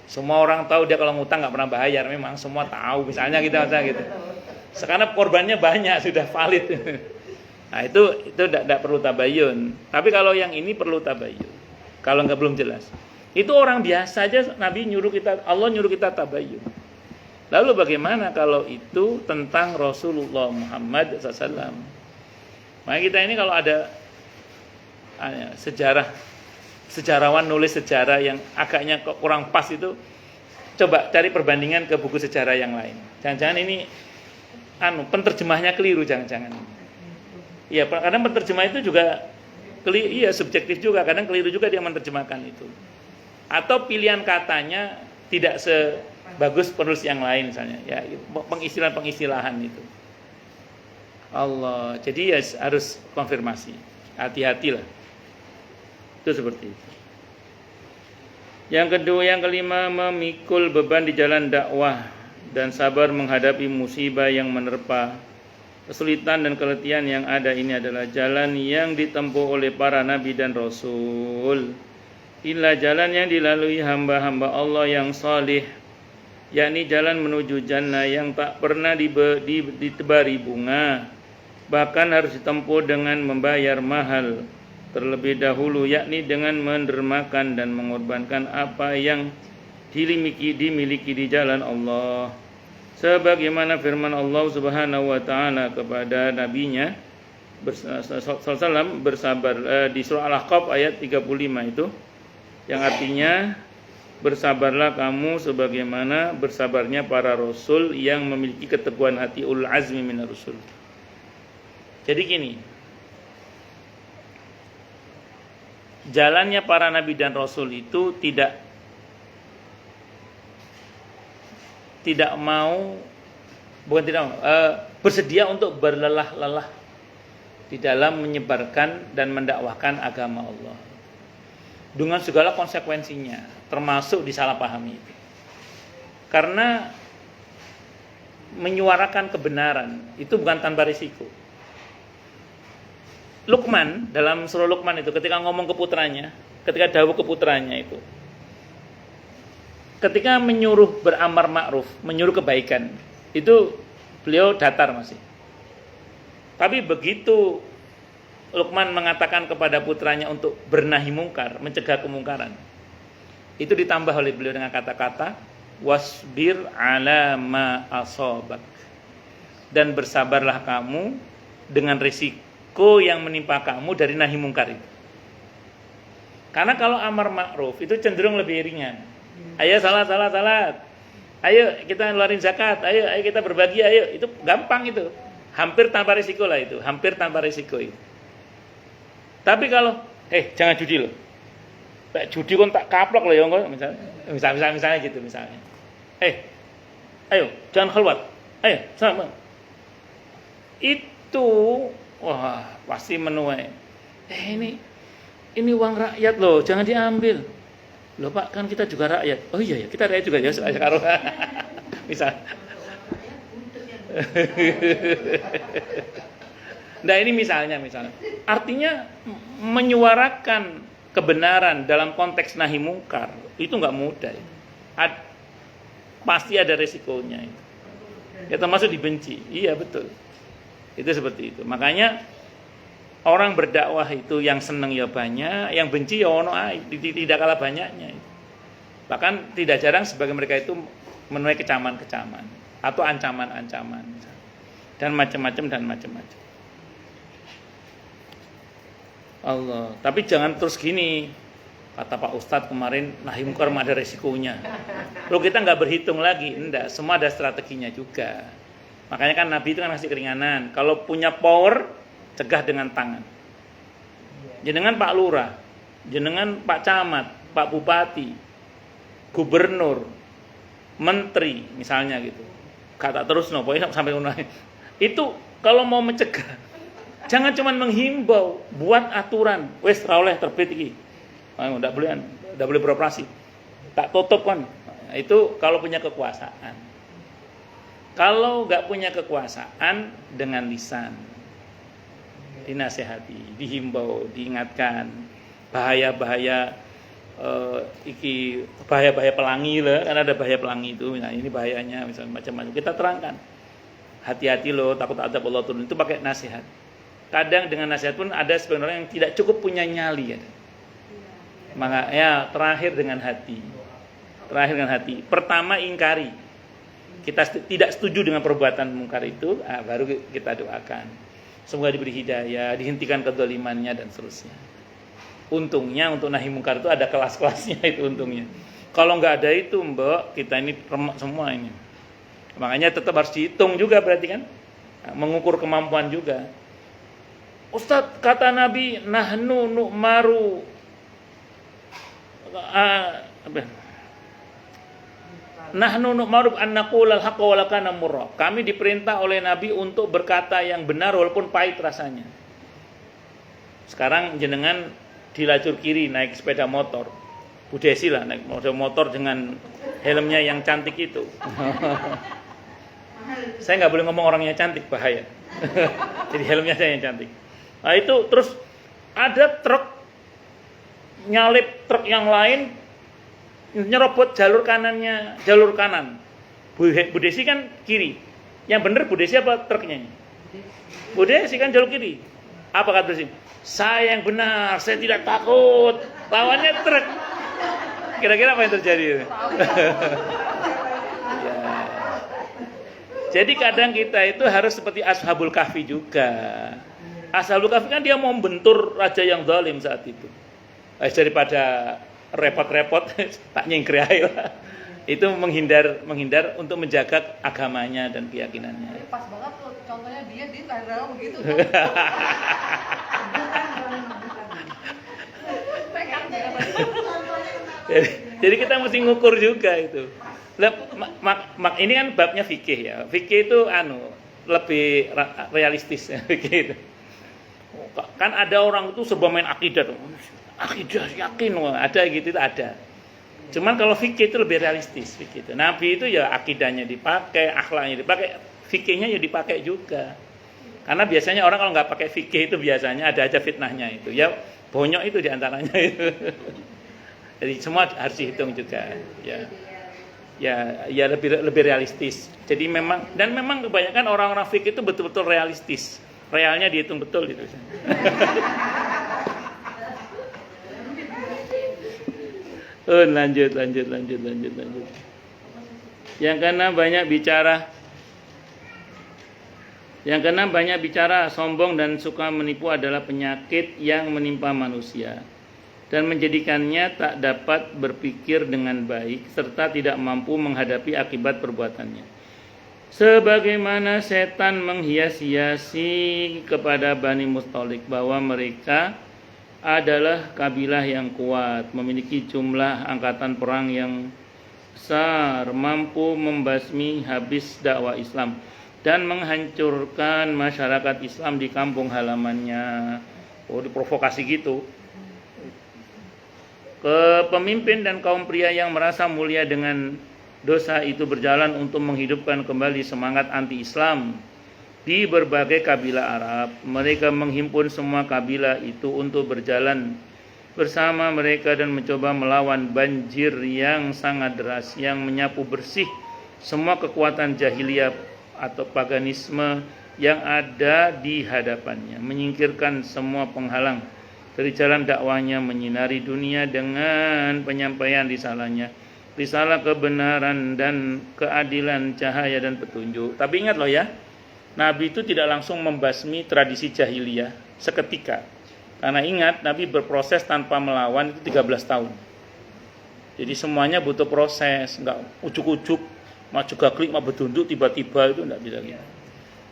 Semua orang tahu dia kalau ngutang nggak pernah bayar, memang semua tahu. Misalnya gitu. Sekarang korbannya banyak, sudah valid. Nah itu tidak perlu tabayun. Tapi kalau yang ini perlu tabayun. Kalau nggak belum jelas, itu orang biasa aja Nabi nyuruh kita, Allah nyuruh kita tabayun. Lalu bagaimana kalau itu tentang Rasulullah Muhammad SAW? Makanya kita ini kalau ada sejarawan nulis sejarah yang agaknya kurang pas itu, coba cari perbandingan ke buku sejarah yang lain. Jangan-jangan ini penterjemahnya keliru, jangan-jangan. Iya, kadang penterjemah itu juga subjektif juga, kadang keliru juga dia menerjemahkan itu. Atau pilihan katanya tidak sebagus penulis yang lain misalnya, ya pengistilahan itu. Allah, jadi ya harus konfirmasi. Hati-hatilah. Itu seperti itu. Yang kedua, yang kelima, memikul beban di jalan dakwah dan sabar menghadapi musibah yang menerpa. Kesulitan dan keletihan yang ada ini adalah jalan yang ditempuh oleh para nabi dan rasul. Inilah jalan yang dilalui hamba-hamba Allah yang salih, yakni jalan menuju jannah yang tak pernah ditebari bunga, bahkan harus ditempuh dengan membayar mahal terlebih dahulu, yakni dengan mendermakan dan mengorbankan apa yang dimiliki di jalan Allah. Sebagaimana firman Allah Subhanahu wa taala kepada nabinya sallallahu bersabar di surah Al-Ahqaf ayat 35 itu, yang artinya bersabarlah kamu sebagaimana bersabarnya para rasul yang memiliki keteguhan hati, ulul azmi minar rusul. Jadi gini, jalannya para nabi dan rasul itu tidak bersedia untuk berlelah-lelah di dalam menyebarkan dan mendakwahkan agama Allah dengan segala konsekuensinya, termasuk disalahpahami itu. Karena menyuarakan kebenaran itu bukan tanpa risiko. Luqman, dalam surah Luqman itu ketika ngomong ke putranya, ketika dawuh ke putranya itu, ketika menyuruh beramar ma'ruf, menyuruh kebaikan, itu beliau datar masih. Tapi begitu Luqman mengatakan kepada putranya untuk bernahi mungkar, mencegah kemungkaran, itu ditambah oleh beliau dengan kata-kata wasbir ala ma asabak, dan bersabarlah kamu dengan risiko yang menimpa kamu dari nahi mungkar itu. Karena kalau amar ma'ruf itu cenderung lebih ringan. Ayo salat. Ayo kita ngeluarin zakat, ayo kita berbagi, ayo. Itu gampang itu. Hampir tanpa risiko lah itu, hampir tanpa risiko itu. Tapi kalau jangan judi loh. Judi kon tak kaplok loh ya, misalnya gitu misalnya. Ayo jangan khalwat. Ayo sama. Itu pasti menuai. Ini uang rakyat loh, jangan diambil. Loh Pak, kan kita juga rakyat. Oh iya, kita rakyat juga ya sekarang. Misal. Nah ini misalnya. Artinya menyuarakan kebenaran dalam konteks nahi mungkar itu nggak mudah. Pasti ada resikonya. Ya termasuk dibenci. Iya betul. Itu seperti itu. Makanya orang berdakwah itu yang seneng ya banyak, yang benci ya ono tidak kalah banyaknya. Bahkan tidak jarang sebagian mereka itu menuai kecaman-kecaman atau ancaman-ancaman dan macam-macam. Allah. Tapi jangan terus gini. Kata Pak Ustadz kemarin nahi mungkar ada resikonya. Loh kita nggak berhitung lagi, enggak. Semua ada strateginya juga. Makanya kan Nabi itu kan ngasih keringanan. Kalau punya power, cegah dengan tangan. Jenengan Pak Lurah, jenengan Pak Camat, Pak Bupati, Gubernur, Menteri misalnya gitu. Kata terus pokoknya sampai itu kalau mau mencegah, jangan cuma menghimbau, buat aturan. Wes ra oleh terbit iki. Enggak boleh beroperasi. Tak tutup kan. Itu kalau punya kekuasaan. Kalau nggak punya kekuasaan, dengan lisan dinasehati, dihimbau, diingatkan bahaya-bahaya bahaya-bahaya pelangi lah, kan ada bahaya pelangi itu. Nah, ini bahayanya misalnya macam-macam. Kita terangkan. Hati-hati loh, takut azab Allah turun. Itu pakai nasihat. Kadang dengan nasihat pun ada sebenarnya yang tidak cukup punya nyali ya. Makanya terakhir dengan hati. Terakhir dengan hati. Pertama ingkari. Kita tidak setuju dengan perbuatan mungkar itu, baru kita doakan. Semoga diberi hidayah, dihentikan kezalimannya dan seterusnya. Untungnya untuk nahi mungkar itu ada kelas-kelasnya itu untungnya. Kalau nggak ada itu Mbak, kita ini remek semua ini. Makanya tetap harus dihitung juga berarti kan. Mengukur kemampuan juga. Ustadz kata Nabi, nahnu nu'maru nahnu nu'maru an naqulal haqqa wa lakana murra. Kami diperintah oleh Nabi untuk berkata yang benar walaupun pahit rasanya. Sekarang jenengan di lajur kiri naik sepeda motor. Bu Desi lah naik motor dengan helmnya yang cantik itu. Saya nggak boleh ngomong orangnya cantik, bahaya. Jadi helmnya saya yang cantik. Nah itu terus ada truk nyalip truk yang lain nyerobot jalur kanan. Bu Desi kan kiri. Yang bener Bu Desi apa truknya? Bu Desi kan jalur kiri. Apa kata Desi? Saya yang benar, saya tidak takut. Lawannya truk. Kira-kira apa yang terjadi? Ya. Jadi kadang kita itu harus seperti Ashabul Kahfi juga. Ashabul Kahfi kan dia mau bentur raja yang zalim saat itu. Daripada repot-repot tak nyingkir aja. Itu menghindar untuk menjaga agamanya dan keyakinannya. Pas banget tuh contohnya dia kadang begitu. Jadi kita mesti ngukur juga itu. Ini kan babnya fikih ya. Fikih itu lebih realistis ya, fikih itu. Kan ada orang itu serba main akidah tuh. Akidah yakin ada gitu ada. Cuman kalau fikih itu lebih realistis fikih itu. Nabi itu ya akidahnya dipakai, akhlaknya dipakai, fikihnya ya dipakai juga. Karena biasanya orang kalau nggak pakai fikih itu biasanya ada aja fitnahnya itu. Ya bonyok itu diantaranya itu. Jadi semua harus dihitung juga. Ya lebih realistis. Jadi memang kebanyakan orang-orang fikih itu betul-betul realistis. Realnya dihitung betul gitu. Lanjut. Yang keenam banyak bicara, sombong dan suka menipu adalah penyakit yang menimpa manusia dan menjadikannya tak dapat berpikir dengan baik serta tidak mampu menghadapi akibat perbuatannya. Sebagaimana setan menghias-hiasi kepada Bani Mustalik bahwa mereka adalah kabilah yang kuat, memiliki jumlah angkatan perang yang besar, mampu membasmi habis dakwah Islam dan menghancurkan masyarakat Islam di kampung halamannya. Diprovokasi gitu. Pemimpin dan kaum pria yang merasa mulia dengan dosa itu berjalan untuk menghidupkan kembali semangat anti-Islam di berbagai kabilah Arab. Mereka menghimpun semua kabilah itu untuk berjalan bersama mereka dan mencoba melawan banjir yang sangat deras yang menyapu bersih semua kekuatan jahiliyah atau paganisme yang ada di hadapannya, menyingkirkan semua penghalang dari jalan dakwahnya, menyinari dunia dengan penyampaian risalah kebenaran dan keadilan, cahaya dan petunjuk. Tapi ingat loh ya, Nabi itu tidak langsung membasmi tradisi jahiliyah seketika. Karena ingat, Nabi berproses tanpa melawan itu 13 tahun. Jadi semuanya butuh proses, enggak ujuk-ujuk, maju gaklik, mau betunduk tiba-tiba itu enggak bisa gitu.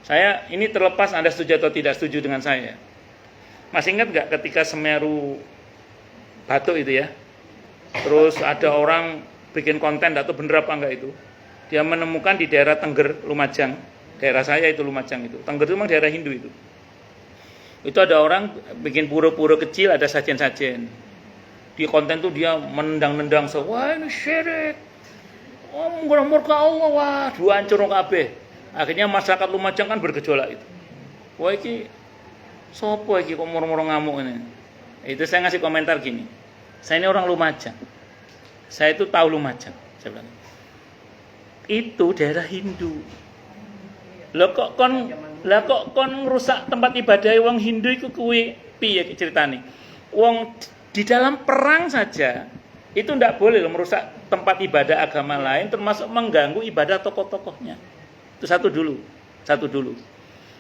Saya ini terlepas Anda setuju atau tidak setuju dengan saya. Masih ingat enggak ketika Semeru batuk itu ya? Terus ada orang bikin konten atau bener apa enggak itu? Dia menemukan di daerah Tengger, Lumajang. Daerah saya itu Lumajang itu. Tengger itu memang daerah Hindu itu. Itu ada orang bikin pura-pura kecil, ada sajen-sajen. Di konten tuh dia menendang-nendang, wah ini syirik. Oh, murka Allah, wah, dua hancur kabeh. Akhirnya masyarakat Lumajang kan bergejolak itu. Wah iki sopo iki kok moro-moro ngamuk ini. Itu saya ngasih komentar gini. Saya ini orang Lumajang. Saya itu tahu Lumajang, saya bilang. Itu daerah Hindu. Lah kok kon ngrusak tempat ibadah wong Hindu iku kuwi piye ceritane? Wong di dalam perang saja itu ndak boleh loh merusak tempat ibadah agama lain, termasuk mengganggu ibadah tokoh-tokohnya. Itu satu dulu.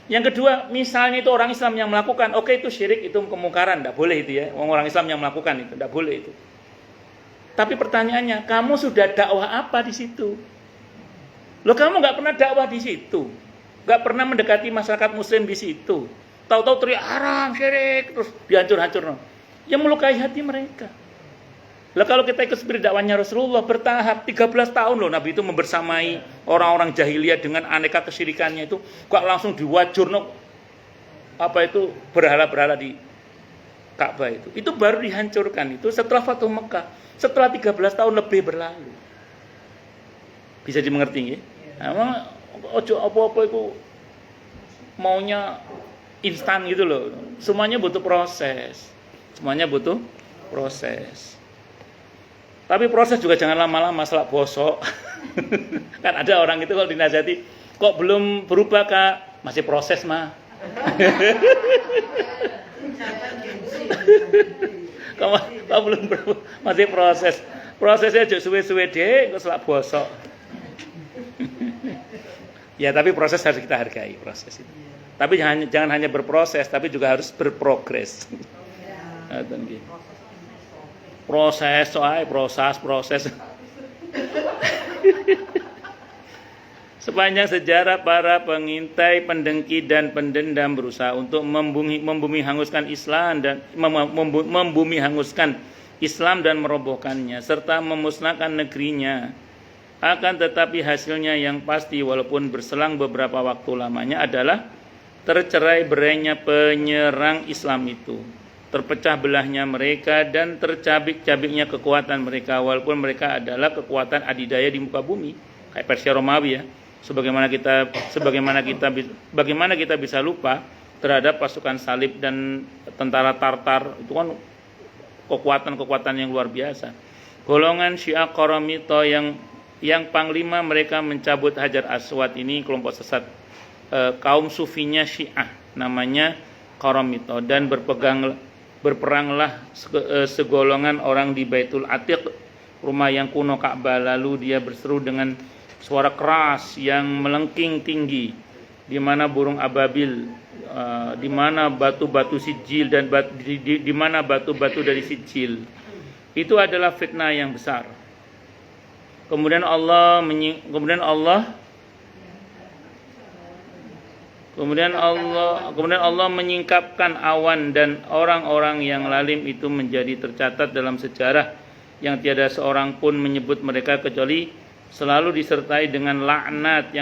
Yang kedua, misalnya itu orang Islam yang melakukan, oke itu syirik, itu kemungkaran, ndak boleh itu ya. Orang Islam yang melakukan itu ndak boleh itu. Tapi pertanyaannya, kamu sudah dakwah apa di situ? Loh kamu nggak pernah dakwah di situ, nggak pernah mendekati masyarakat Muslim di situ. Tahu-tahu teriak haram, syirik, terus dihancur-hancur. Yang melukai hati mereka. Lah kalau kita ikut spirit dakwahnya Rasulullah bertahap 13 tahun loh Nabi itu membersamai orang-orang jahiliyah dengan aneka kesyirikannya itu, kok langsung diwajurno apa itu berhala-berhala di Ka'bah itu. Itu baru dihancurkan itu setelah Fathu Mekah, setelah 13 tahun lebih berlalu. Bisa dimengerti nggih? Emang ojo apa-apa itu maunya instan gitu loh. Semuanya butuh proses. Tapi proses juga jangan lama-lama selak bosok. Kan ada orang itu kalau dinasihati, kok belum berubah Kak? Masih proses mah. Kok belum berubah? Masih proses. Prosesnya aja suwe-suwe deh, kok selak bosok. Ya tapi proses harus kita hargai proses itu. Tapi jangan hanya berproses, tapi juga harus berprogres. Proses. Sepanjang sejarah para pengintai, pendengki dan pendendam berusaha untuk membumi hanguskan Islam dan merobohkannya serta memusnahkan negerinya. Akan tetapi hasilnya yang pasti walaupun berselang beberapa waktu lamanya adalah tercerai berainya penyerang Islam itu, terpecah belahnya mereka dan tercabik-cabiknya kekuatan mereka, walaupun mereka adalah kekuatan adidaya di muka bumi kayak Persia Romawi ya. Bagaimana kita bisa lupa terhadap pasukan salib dan tentara Tartar, itu kan kekuatan yang luar biasa. Golongan Syiah Qaramito yang panglima mereka mencabut Hajar Aswad ini kelompok sesat, kaum sufinya Syiah namanya Qaramito, dan berperanglah segolongan orang di Baitul Atiq, rumah yang kuno Ka'bah. Lalu dia berseru dengan suara keras yang melengking tinggi, di mana burung ababil, di mana batu-batu sijil dan di mana batu-batu dari sijil. Itu adalah fitnah yang besar. Kemudian Allah menyingkapkan awan dan orang-orang yang lalim itu menjadi tercatat dalam sejarah yang tiada seorang pun menyebut mereka kecuali selalu disertai dengan laknat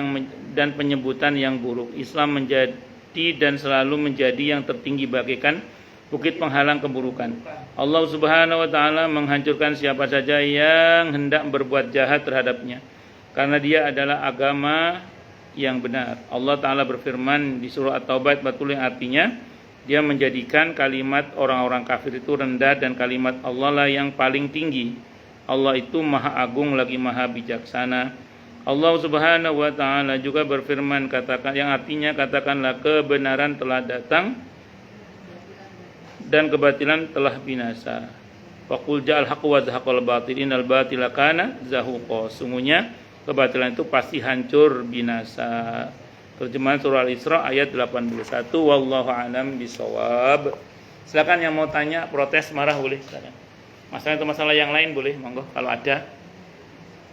dan penyebutan yang buruk. Islam menjadi dan selalu menjadi yang tertinggi bagaikan bukit penghalang keburukan. Allah Subhanahu wa taala menghancurkan siapa saja yang hendak berbuat jahat terhadapnya, karena dia adalah agama yang benar. Allah Ta'ala berfirman di surah At-Taubah betul yang artinya dia menjadikan kalimat orang-orang kafir itu rendah dan kalimat Allah lah yang paling tinggi. Allah itu maha agung lagi maha bijaksana. Allah Subhanahu wa Ta'ala juga berfirman yang artinya katakanlah kebenaran telah datang dan kebatilan telah binasa. Faqul ja'al haqqu wa zahaqal batil innal batila kana zahuqa. Sungguhnya kebatilan itu pasti hancur binasa. Terjemahan surah Al-Isra ayat 81. Wallahu a'lam bishawab. Silakan yang mau tanya, protes, marah boleh silakan. Masalah itu masalah yang lain boleh, monggo kalau ada.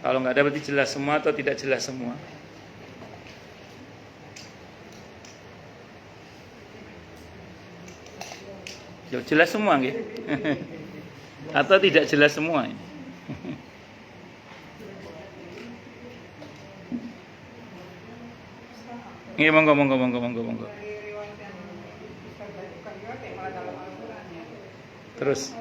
Kalau enggak ada berarti jelas semua atau tidak jelas semua. Jelas semua nggih. Atau tidak jelas semua. Nggih, monggo. Terus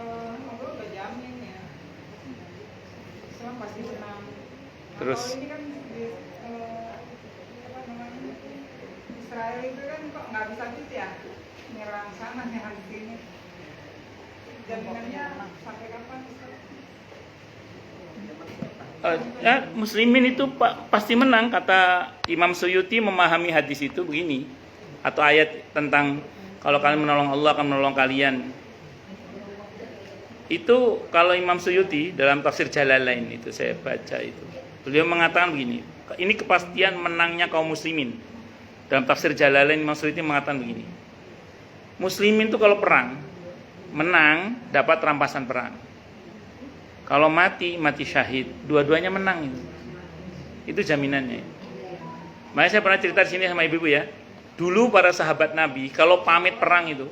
Israel itu kan kok nggak bisa gitu ya, nyerang sana nyerang sini. Jaminannya sampai kapan? Muslimin itu pasti menang, kata Imam Suyuti memahami hadis itu begini, atau ayat tentang kalau kalian menolong Allah akan menolong kalian. Itu kalau Imam Suyuti dalam tafsir Jalalain itu saya baca itu, beliau mengatakan begini, ini kepastian menangnya kaum muslimin. Dalam tafsir Jalalain Imam Suyuti mengatakan begini, muslimin itu kalau perang menang dapat rampasan perang, kalau mati syahid, dua-duanya menang itu jaminannya. Makanya saya pernah cerita di sini sama ibu-ibu ya. Dulu para sahabat Nabi kalau pamit perang itu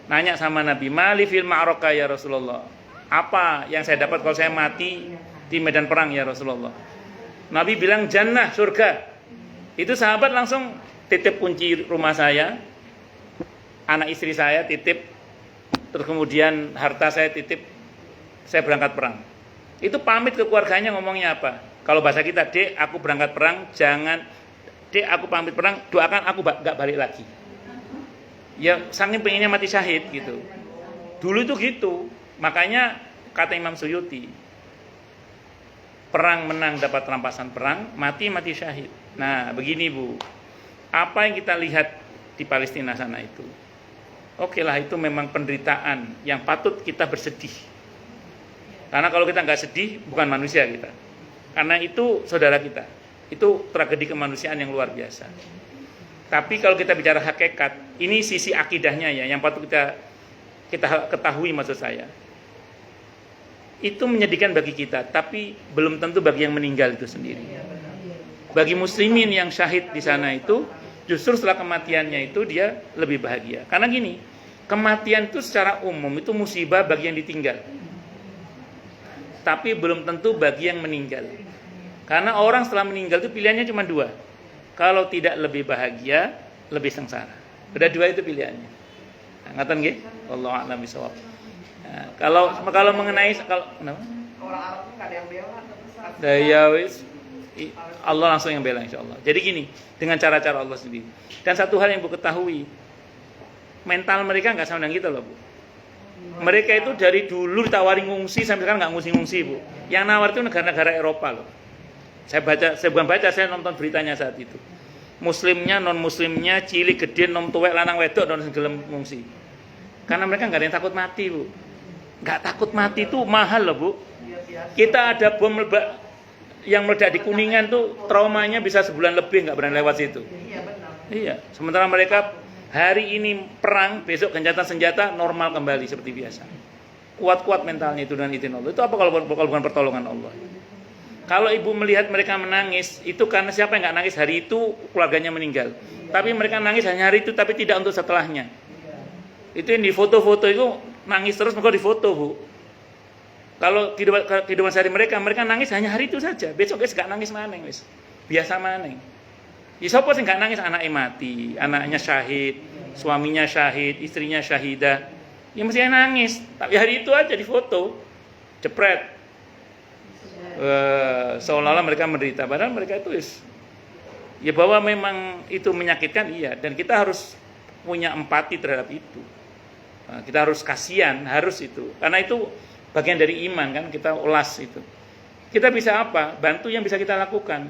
nanya sama Nabi, "Mali fil ma'raka ya Rasulullah?" Apa yang saya dapat kalau saya mati di medan perang ya Rasulullah? Nabi bilang jannah, surga. Itu sahabat langsung titip kunci rumah saya, anak istri saya titip, terus kemudian harta saya titip, saya berangkat perang. Itu pamit ke keluarganya ngomongnya apa? Kalau bahasa kita, "Dek, aku berangkat perang, Dek, aku pamit perang, doakan aku gak balik lagi." Ya saking pengennya mati syahid gitu. Dulu itu gitu. Makanya kata Imam Suyuti, perang menang dapat rampasan perang, mati syahid. Nah begini Bu, apa yang kita lihat di Palestina sana itu, oke lah, itu memang penderitaan yang patut kita bersedih. Karena kalau kita nggak sedih, bukan manusia kita. Karena itu saudara kita. Itu tragedi kemanusiaan yang luar biasa. Tapi kalau kita bicara hakikat, ini sisi akidahnya ya, yang patut kita ketahui maksud saya. Itu menyedihkan bagi kita, tapi belum tentu bagi yang meninggal itu sendiri. Bagi muslimin yang syahid di sana itu, justru setelah kematiannya itu dia lebih bahagia. Karena gini, kematian itu secara umum itu musibah bagi yang ditinggal. Tapi belum tentu bagi yang meninggal. Karena orang setelah meninggal itu pilihannya cuma dua. Kalau tidak lebih bahagia, lebih sengsara. Udah dua itu pilihannya. Ngaten nggih? Wallahu a'lam bishawab. Nah, kalau mengenai kenapa? Orang Arab itu nggak ada yang bela. Ya wis, Allah langsung yang bela insyaallah. Jadi gini, dengan cara-cara Allah sendiri. Dan satu hal yang Bu ketahui, mental mereka nggak sama dengan kita loh Bu. Mereka itu dari dulu ditawari ngungsi sampai sekarang nggak ngungsi Bu. Yang nawar itu negara-negara Eropa loh. Saya nonton beritanya saat itu. Muslimnya, non muslimnya, cilik gede, nom tuwek, lanang wedok, non gelem ngungsi. Karena mereka nggak ada yang takut mati Bu. Nggak takut mati itu mahal loh Bu. Kita ada bom yang meledak di Kuningan tuh traumanya bisa sebulan lebih nggak berani lewat situ. Iya benar. Iya. Sementara mereka hari ini perang, besok gencatan senjata, normal kembali seperti biasa. Kuat-kuat mentalnya itu dengan izin Allah. Itu apa kalau bukan pertolongan Allah? Kalau ibu melihat mereka menangis, itu karena siapa yang nggak nangis hari itu keluarganya meninggal. Tapi mereka nangis hanya hari itu, tapi tidak untuk setelahnya. Itu yang di foto-foto itu nangis terus, mereka difoto Bu. Kalau kehidupan sehari mereka nangis hanya hari itu saja. Besok guys nggak nangis maneng wis. Biasa maneng. Ya siapa sih nggak nangis, anaknya mati, anaknya syahid, suaminya syahid, istrinya syahidah. Ya mesti nangis. Tapi hari itu aja difoto, jepret. Seolah-olah mereka menderita, padahal mereka itu ya bahwa memang itu menyakitkan iya, dan kita harus punya empati terhadap itu. Kita harus kasihan, harus itu, karena itu bagian dari iman kan, kita ulas itu. Kita bisa apa? Bantu yang bisa kita lakukan,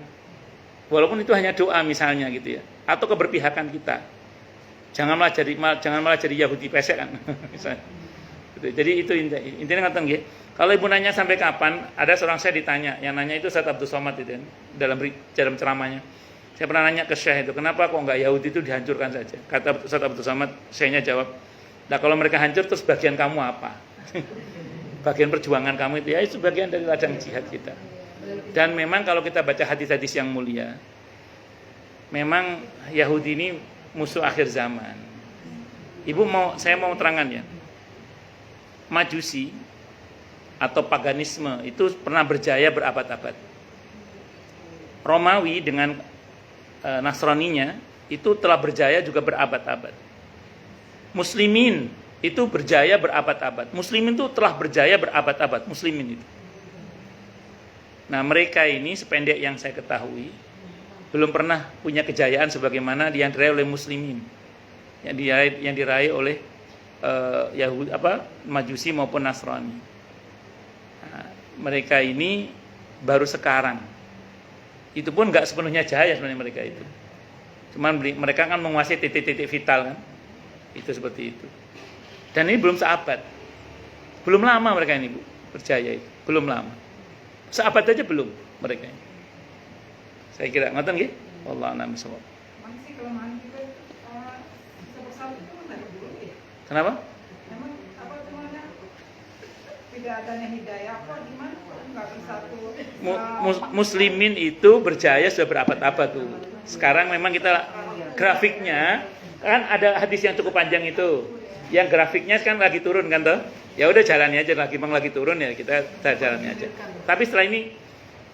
walaupun itu hanya doa misalnya gitu ya, atau keberpihakan kita. Jangan malah jadi Yahudi pesek kan. Jadi itu intinya ngaten nggih. Kalau ibu nanya sampai kapan, ada seorang saya ditanya, yang nanya itu Ustaz Abdul Somad itu dalam ceramahnya. Saya pernah nanya ke Syekh itu, kenapa kok enggak Yahudi itu dihancurkan saja? Kata Ustaz Abdul Somad, Syekhnya jawab, nah kalau mereka hancur terus bagian kamu apa? Bagian perjuangan kamu itu ya itu bagian dari ladang jihad kita. Dan memang kalau kita baca hadis-hadis yang mulia, memang Yahudi ini musuh akhir zaman. Saya mau terangkan ya. Majusi atau paganisme itu pernah berjaya berabad-abad. Romawi dengan Nasraninya itu telah berjaya juga berabad-abad. Muslimin itu berjaya berabad-abad. Muslimin itu telah berjaya berabad-abad. Muslimin itu. Nah mereka ini sependek yang saya ketahui, belum pernah punya kejayaan sebagaimana yang diraih oleh muslimin, yang diraih oleh Yahudi, Majusi maupun Nasrani. Nah, mereka ini baru sekarang. Itu pun nggak sepenuhnya jaya sebenarnya mereka itu. Cuman mereka kan menguasai titik-titik vital kan. Itu seperti itu. Dan ini belum seabad. Belum lama mereka ini, Bu, berjaya itu. Belum lama. Seabad aja belum mereka ini. Saya kira ngoten nggih. Wallahu a'lam bishawab. Memang sih kelemahan kita itu bisa bersatu itu kan dari dulu ya. Kenapa? Memang apa namanya tidak adanya hidayah apa gimana nggak bisa tuh. Muslimin itu berjaya sudah berabad-abad tuh. Sekarang memang kita grafiknya kan ada hadis yang cukup panjang itu. Yang grafiknya kan lagi turun kan toh? Ya udah jalani aja lagi turun ya kita jalani aja. Tapi setelah ini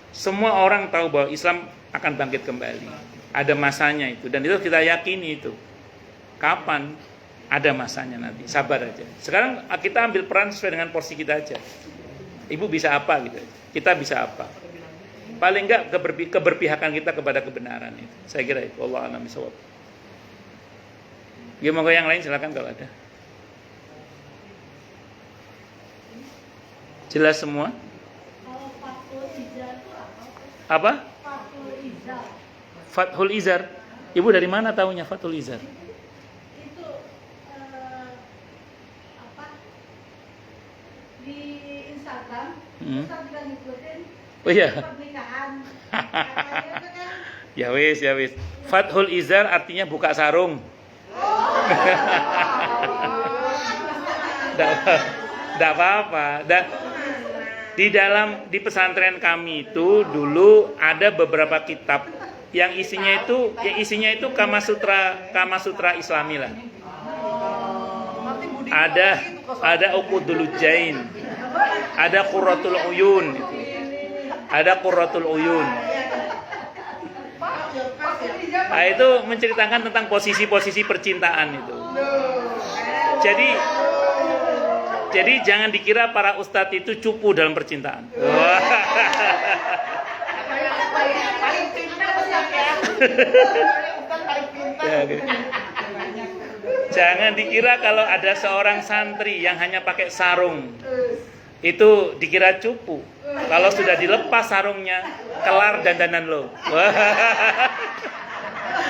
semua orang tahu bahwa Islam akan bangkit kembali. Ada masanya itu dan itu kita yakini itu. Kapan? Ada masanya nanti. Sabar aja. Sekarang kita ambil peran sesuai dengan porsi kita aja. Ibu bisa apa gitu? Kita bisa apa? Paling enggak keberpihakan kita kepada kebenaran itu. Saya kira itu. Wallahu a'lam bishawab. Ya monggo yang lain silakan kalau ada. Jelas semua? Kalau Fathul Izar itu Apa? Fathul Izar. Fathul Izar. Ibu dari mana tahunya Fathul Izar? Itu di Instagram. Ustaz juga ngikutin Oh iya. pernikahan. Katanya itu kan Ya wis. Fathul Izar artinya buka sarung. Tidak apa-apa. Di pesantren kami itu dulu ada beberapa kitab yang isinya itu Kama Sutra Islami lah. Ada Uqudul Jain, ada Qurratul Uyun, ada Qurratul Uyun. Nah, itu menceritakan tentang posisi-posisi percintaan itu. Jadi jangan dikira para ustadz itu cupu dalam percintaan. Wah. Jangan dikira kalau ada seorang santri yang hanya pakai sarung itu dikira cupu. Kalau sudah dilepas sarungnya, kelar dandanan lo.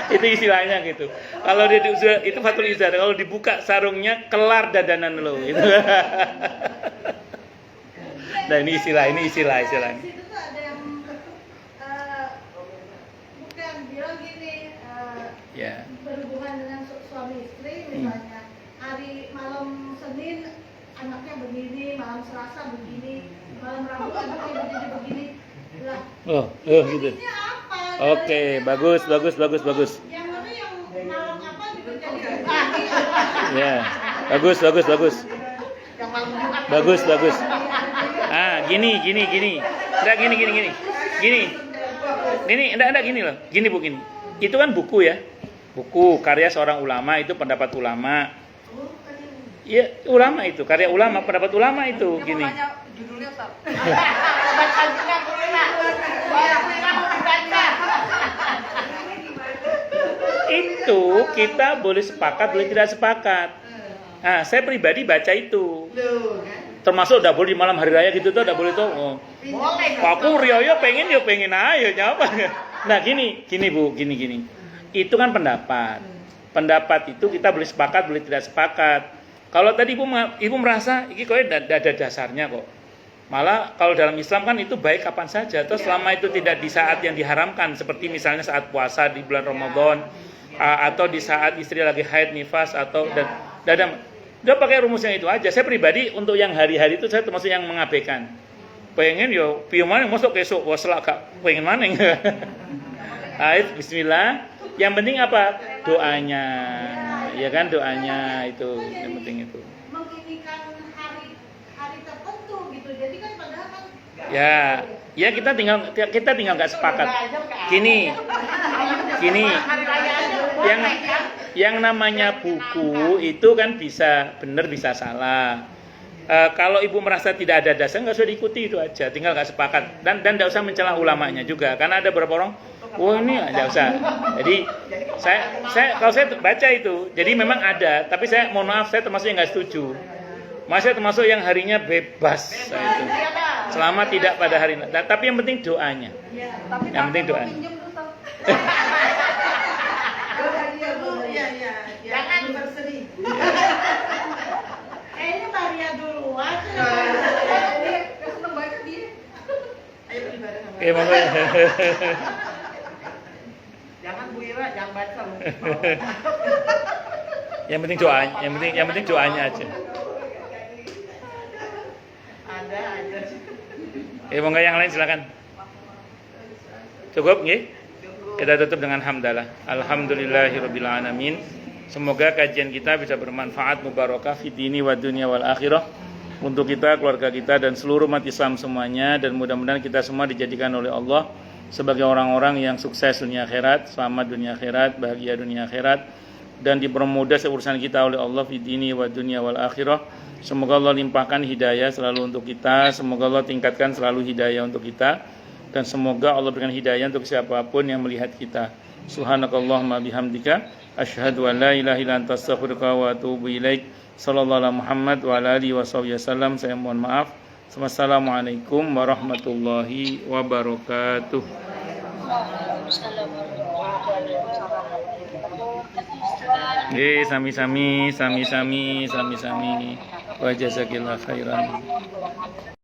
Itu istilahnya gitu. Kalau dia itu Fathul Izar, kalau dibuka sarungnya kelar dadanan lo gitu. Nah ini istilah. di situ tuh ada yang bukan bilang gini, Ya. berhubungan dengan suami istri misalnya hari malam Senin anaknya begini, malam Selasa begini, malam Rabu anaknya begini. Lah, Oh gitu. ini apa? Oke, bagus. Yang mana yang malam apa jadi Ya, bagus. Bagus. Ah, gini. Enggak gini. Ini enggak gini loh. Gini Bu, gini. Itu kan buku ya. Buku karya seorang ulama, itu pendapat ulama. Iya, ulama itu, karya ulama, pendapat ulama itu gini. Judulnya Ustaz. Itu kita boleh sepakat, boleh tidak sepakat. Nah, saya pribadi baca itu. Termasuk udah boleh di malam hari raya gitu tuh, udah boleh tuh. Oh. Aku Rioyo pengen ayo nyapa. Nah, gini Bu, gini. Itu kan pendapat. Pendapat itu kita boleh sepakat, boleh tidak sepakat. Kalau tadi ibu merasa ini kok ada dasarnya kok. Malah kalau dalam Islam kan itu baik kapan saja. Terus selama itu tidak di saat yang diharamkan, seperti misalnya saat puasa di bulan Ramadan, atau di saat istri lagi haid, nifas, atau dan udah pakai rumus yang itu aja. Saya pribadi untuk yang hari-hari itu saya termasuk yang mengabaikan. Pengen yo piye maneh mosok esuk wasela gak pengen maneh. Ayo bismillah. Yang penting apa? Doanya. Ya kan doanya itu yang penting itu. Menginikan hari tertentu gitu. Jadi kan padahal kan Ya kita tinggal nggak sepakat. Gini. Yang namanya buku itu kan bisa benar bisa salah. Kalau ibu merasa tidak ada dasar nggak usah diikuti itu aja. Tinggal nggak sepakat dan nggak usah mencela ulamanya juga. Karena ada beberapa orang Oh ini nggak usah. Jadi kalau saya baca itu, jadi memang ada, tapi saya mohon maaf saya termasuk yang nggak setuju. Masih termasuk yang harinya bebas, itu. Selama tidak pada hari. Tapi yang penting doanya. Yang penting doa. Jangan bersedih. Kayaknya Maria duluan. Seneng banget dia. Ayo beli bareng sama. Oke, monggo. Jangan Bu Ira, jangan baca lu. Yang penting doanya, yang penting doanya aja. Ada aja. Monggo yang lain silakan. Cukup nggih? Kita tutup dengan hamdalah. Alhamdulillahirabbil alamin. Semoga kajian kita bisa bermanfaat mubarakah fid dini wad dunya wal akhirah untuk kita, keluarga kita dan seluruh umat Islam semuanya, dan mudah-mudahan kita semua dijadikan oleh Allah sebagai orang-orang yang sukses dunia akhirat, selamat dunia akhirat, bahagia dunia akhirat, dan dipermudah urusan kita oleh Allah fid dini wad dunya wal akhirah. Semoga Allah limpahkan hidayah selalu untuk kita, semoga Allah tingkatkan selalu hidayah untuk kita, dan semoga Allah berikan hidayah untuk siapapun yang melihat kita. Subhanakallahumma bihamdika asyhadu an la ilaha illa anta astaghfiruka wa atubu ilaik. Sallallahu alaihi Muhammad wa ala alihi wasallam. Saya mohon maaf. Wassalamualaikum warahmatullahi wabarakatuh. Sami-sami. Wa jazakillahu khairan.